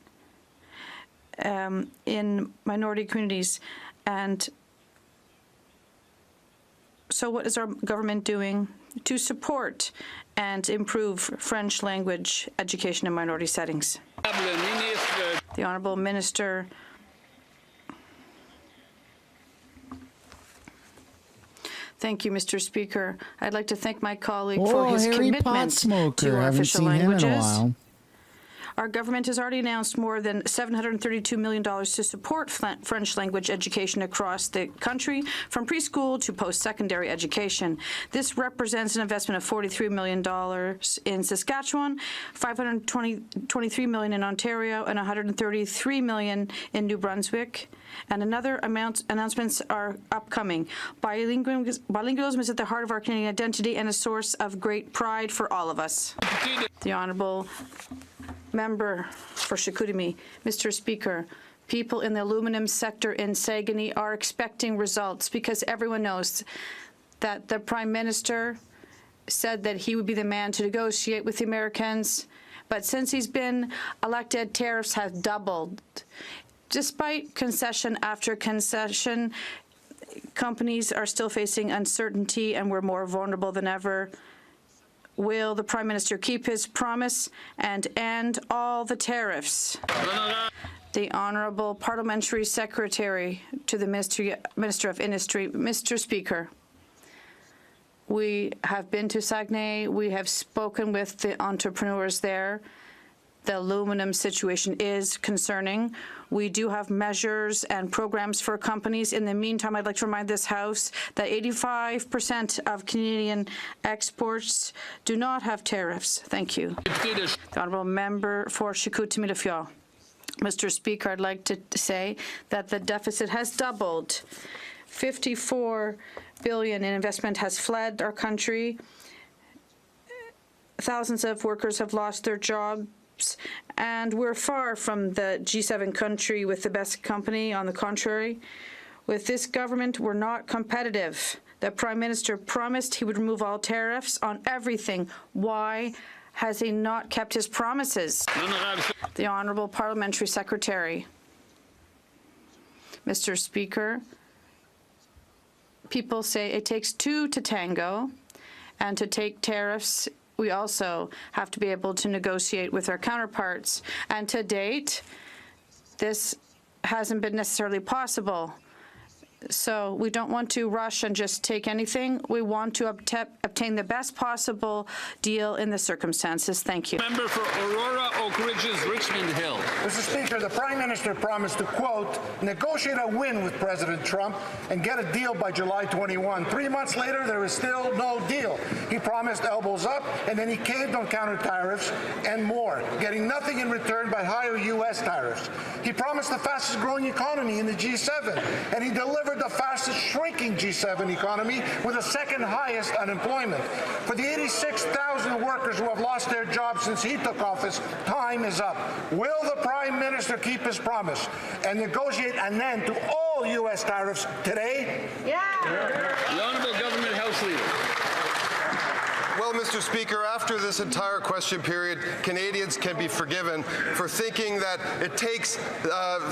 in minority communities? And so what is our government doing to support and improve French language education in minority settings? The Honourable Minister. Thank you, Mr. Speaker. I'd like to thank my colleague for his commitment to our official languages. Our government has already announced more than $732 million to support French language education across the country, from preschool to post-secondary education. This represents an investment of $43 million in Saskatchewan, $523 million in Ontario, and $133 million in New Brunswick. And another announcements are upcoming. Bilingualism is at the heart of our Canadian identity and a source of great pride for all of us. The Honourable Member for Chicoutimi. Mr. Speaker, people in the aluminum sector in Saguenay are expecting results because everyone knows that the Prime Minister said that he would be the man to negotiate with the Americans. But since he's been elected, tariffs have doubled. Despite concession after concession, companies are still facing uncertainty and we're more vulnerable than ever. Will the Prime Minister keep his promise and end all the tariffs? The Honourable Parliamentary Secretary to the Minister of Industry. Mr. Speaker, we have been to Saguenay. We have spoken with the entrepreneurs there. The aluminum situation is concerning. We do have measures and programs for companies. In the meantime, I'd like to remind this House that 85% of Canadian exports do not have tariffs. Thank you. The honourable member for Chicoutimi-Lafiole. Mr. Speaker, I'd like to say that the deficit has doubled. $54 billion in investment has fled our country. Thousands of workers have lost their jobs. And we're far from the G7 country with the best company. On the contrary, with this government, we're not competitive. The Prime Minister promised he would remove all tariffs on everything. Why has he not kept his promises? The Honourable Parliamentary Secretary. Mr. Speaker, people say it takes two to tango, and to take tariffs, we also have to be able to negotiate with our counterparts. And to date, this hasn't been necessarily possible. So we don't want to rush and just take anything. We want to obtain the best possible deal in the circumstances. Thank you. Member for Aurora Oak Ridges, Richmond Hill. Mr. Speaker, the Prime Minister promised to, quote, negotiate a win with President Trump and get a deal by July 21. 3 months later, there is still no deal. He promised elbows up, and then he caved on counter tariffs and more, getting nothing in return but higher U.S. tariffs. He promised the fastest growing economy in the G7, and he delivered the fastest shrinking G7 economy with the second highest unemployment. For the 86,000 workers who have lost their jobs since he took office, time is up. Will the Prime Minister keep his promise and negotiate an end to all U.S. tariffs today? Yeah. The Honourable Government House Leader. Well, Mr. Speaker, after this entire question period, Canadians can be forgiven for thinking that it takes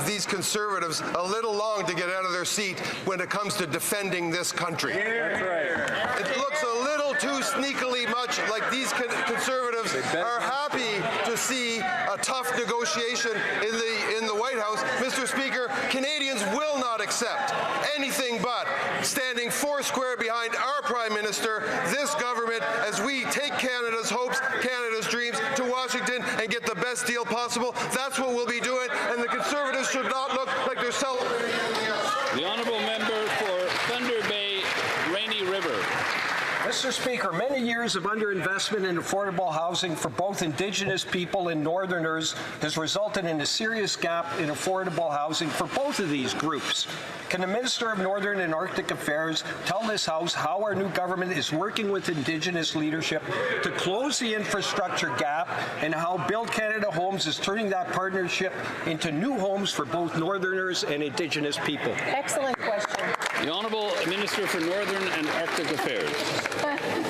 these Conservatives a little long to get out of their seat when it comes to defending this country. That's right. It looks a little too sneakily much like these Conservatives are happy to see a tough negotiation in the White House. Mr. Speaker, Canadians will not accept anything but standing foursquare behind our Prime Minister, this government, as we take Canada's hopes, Canada's dreams to Washington and get the best deal possible. That's what we'll be doing, and the Conservatives should not look like they're celebrating anything else. The Honourable Member for Thunder Bay, Rainy River. Mr. Speaker, many years of underinvestment in affordable housing for both Indigenous people and Northerners has resulted in a serious gap in affordable housing for both of these groups. Can the Minister of Northern and Arctic Affairs tell this House how our new government is working with Indigenous leadership to close the infrastructure gap and how Build Canada Homes is turning that partnership into new homes for both Northerners and Indigenous people? Excellent question. The Honourable Minister for Northern and Arctic Affairs.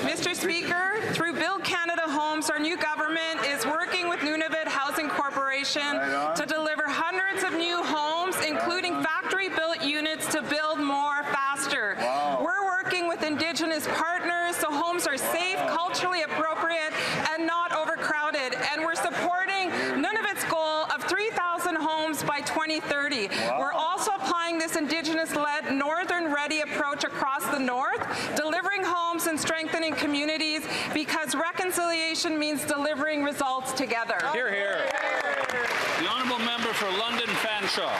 Mr. Speaker, through Build Canada Homes, our new government is working with Nunavut Housing Corporation to deliver hundreds of new homes, including factory-built units to build more faster. Wow. We're working with Indigenous partners so homes are safe, culturally appropriate, and not overcrowded. And we're supporting Nunavut's goal of 3,000 homes by 2030. Wow. We're also applying this Indigenous-led Northern-ready approach across the North, delivering homes and strengthening communities, because reconciliation means delivering results together. Hear, hear. The Honourable Member for London Fanshawe.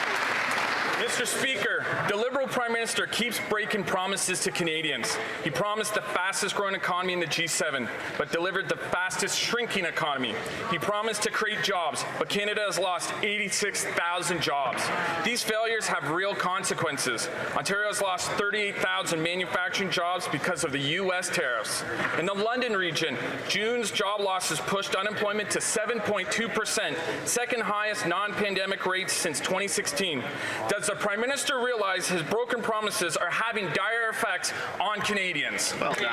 Mr. Speaker, the Liberal Prime Minister keeps breaking promises to Canadians. He promised the fastest growing economy in the G7, but delivered the fastest shrinking economy. He promised to create jobs, but Canada has lost 86,000 jobs. These failures have real consequences. Ontario has lost 38,000 manufacturing jobs because of the U.S. tariffs. In the London region, June's job losses pushed unemployment to 7.2%, second highest non-pandemic rates since 2016. Does the Prime Minister realize his broken promises are having dire effects on Canadians? Well done.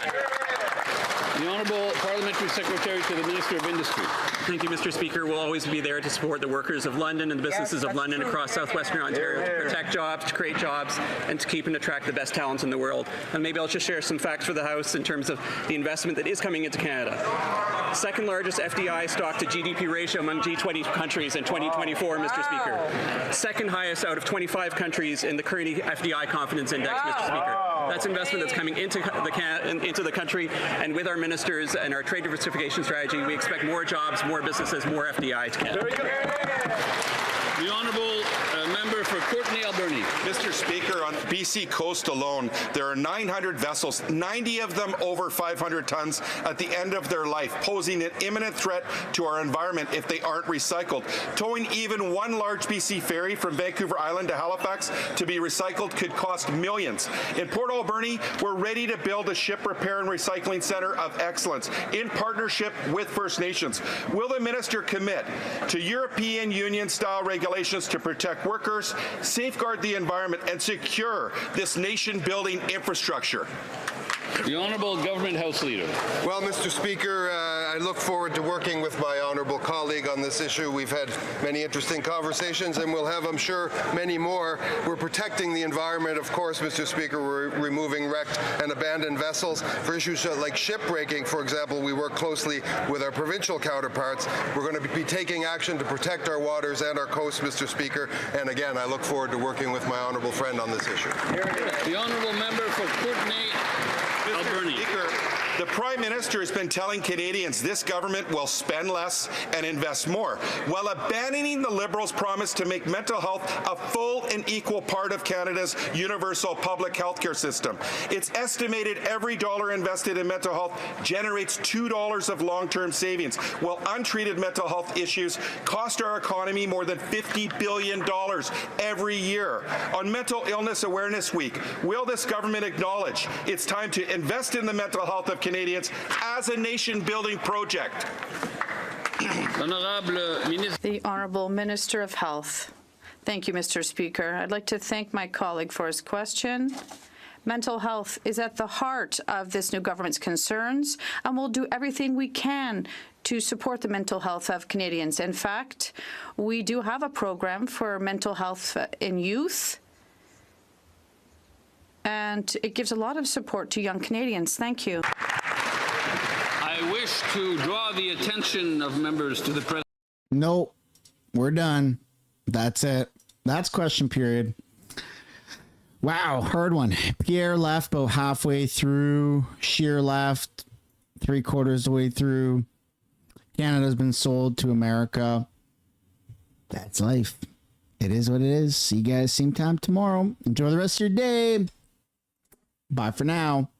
The Honourable Parliamentary Secretary to the Minister of Industry. Thank you, Mr. Speaker. We'll always be there to support the workers of London and the businesses of London across southwestern Ontario, to protect jobs, to create jobs, and to keep and attract the best talents in the world. And maybe I'll just share some facts for the House in terms of the investment that is coming into Canada. Second largest FDI stock to GDP ratio among G20 countries in 2024, Mr. Speaker. Second highest out of 25 countries in the Carney FDI Confidence Index, Mr. Speaker. That's investment that's coming into the country, and with our ministers and our trade diversification strategy, we expect more jobs, more businesses, more FDI to Canada. Very good. The honourable member for Courtenay Alberni. Mr. Speaker, on BC coast alone, there are 900 vessels, 90 of them over 500 tons at the end of their life, posing an imminent threat to our environment if they aren't recycled. Towing even one large BC ferry from Vancouver Island to Halifax to be recycled could cost millions. In Port Alberni, we're ready to build a ship repair and recycling centre of excellence in partnership with First Nations. Will the minister commit to European Union-style regulations to protect workers, safeguard the environment, and secure this nation-building infrastructure? The Honourable Government House Leader. Well, Mr. Speaker, I look forward to working with my honourable colleague on this issue. We've had many interesting conversations, and we'll have, I'm sure, many more. We're protecting the environment, of course, Mr. Speaker. We're removing wrecked and abandoned vessels. For issues like shipbreaking, for example, we work closely with our provincial counterparts. We're going to be taking action to protect our waters and our coast, Mr. Speaker. And again, I look forward to working with my honourable friend on this issue. The honourable member for Courtenay Alberni. Speaker, the Prime Minister has been telling Canadians this government will spend less and invest more, while abandoning the Liberals' promise to make mental health a full and equal part of Canada's universal public health care system. It's estimated every dollar invested in mental health generates $2 of long-term savings, while untreated mental health issues cost our economy more than $50 billion every year. On Mental Illness Awareness Week, will this government acknowledge it's time to invest in the mental health of Canadians as a nation-building project? The Honourable Minister of Health. Thank you, Mr. Speaker. I'd like to thank my colleague for his question. Mental health is at the heart of this new government's concerns, and we'll do everything we can to support the mental health of Canadians. In fact, we do have a program for mental health in youth, and it gives a lot of support to young Canadians. Thank you. I wish to draw the attention of members to the President. Nope. We're done. That's it. That's question period. Wow, hard one. Pierre left about halfway through. Scheer left 3/4 of the way through. Canada's been sold to America. That's life. It is what it is. See you guys same time tomorrow. Enjoy the rest of your day. Bye for now.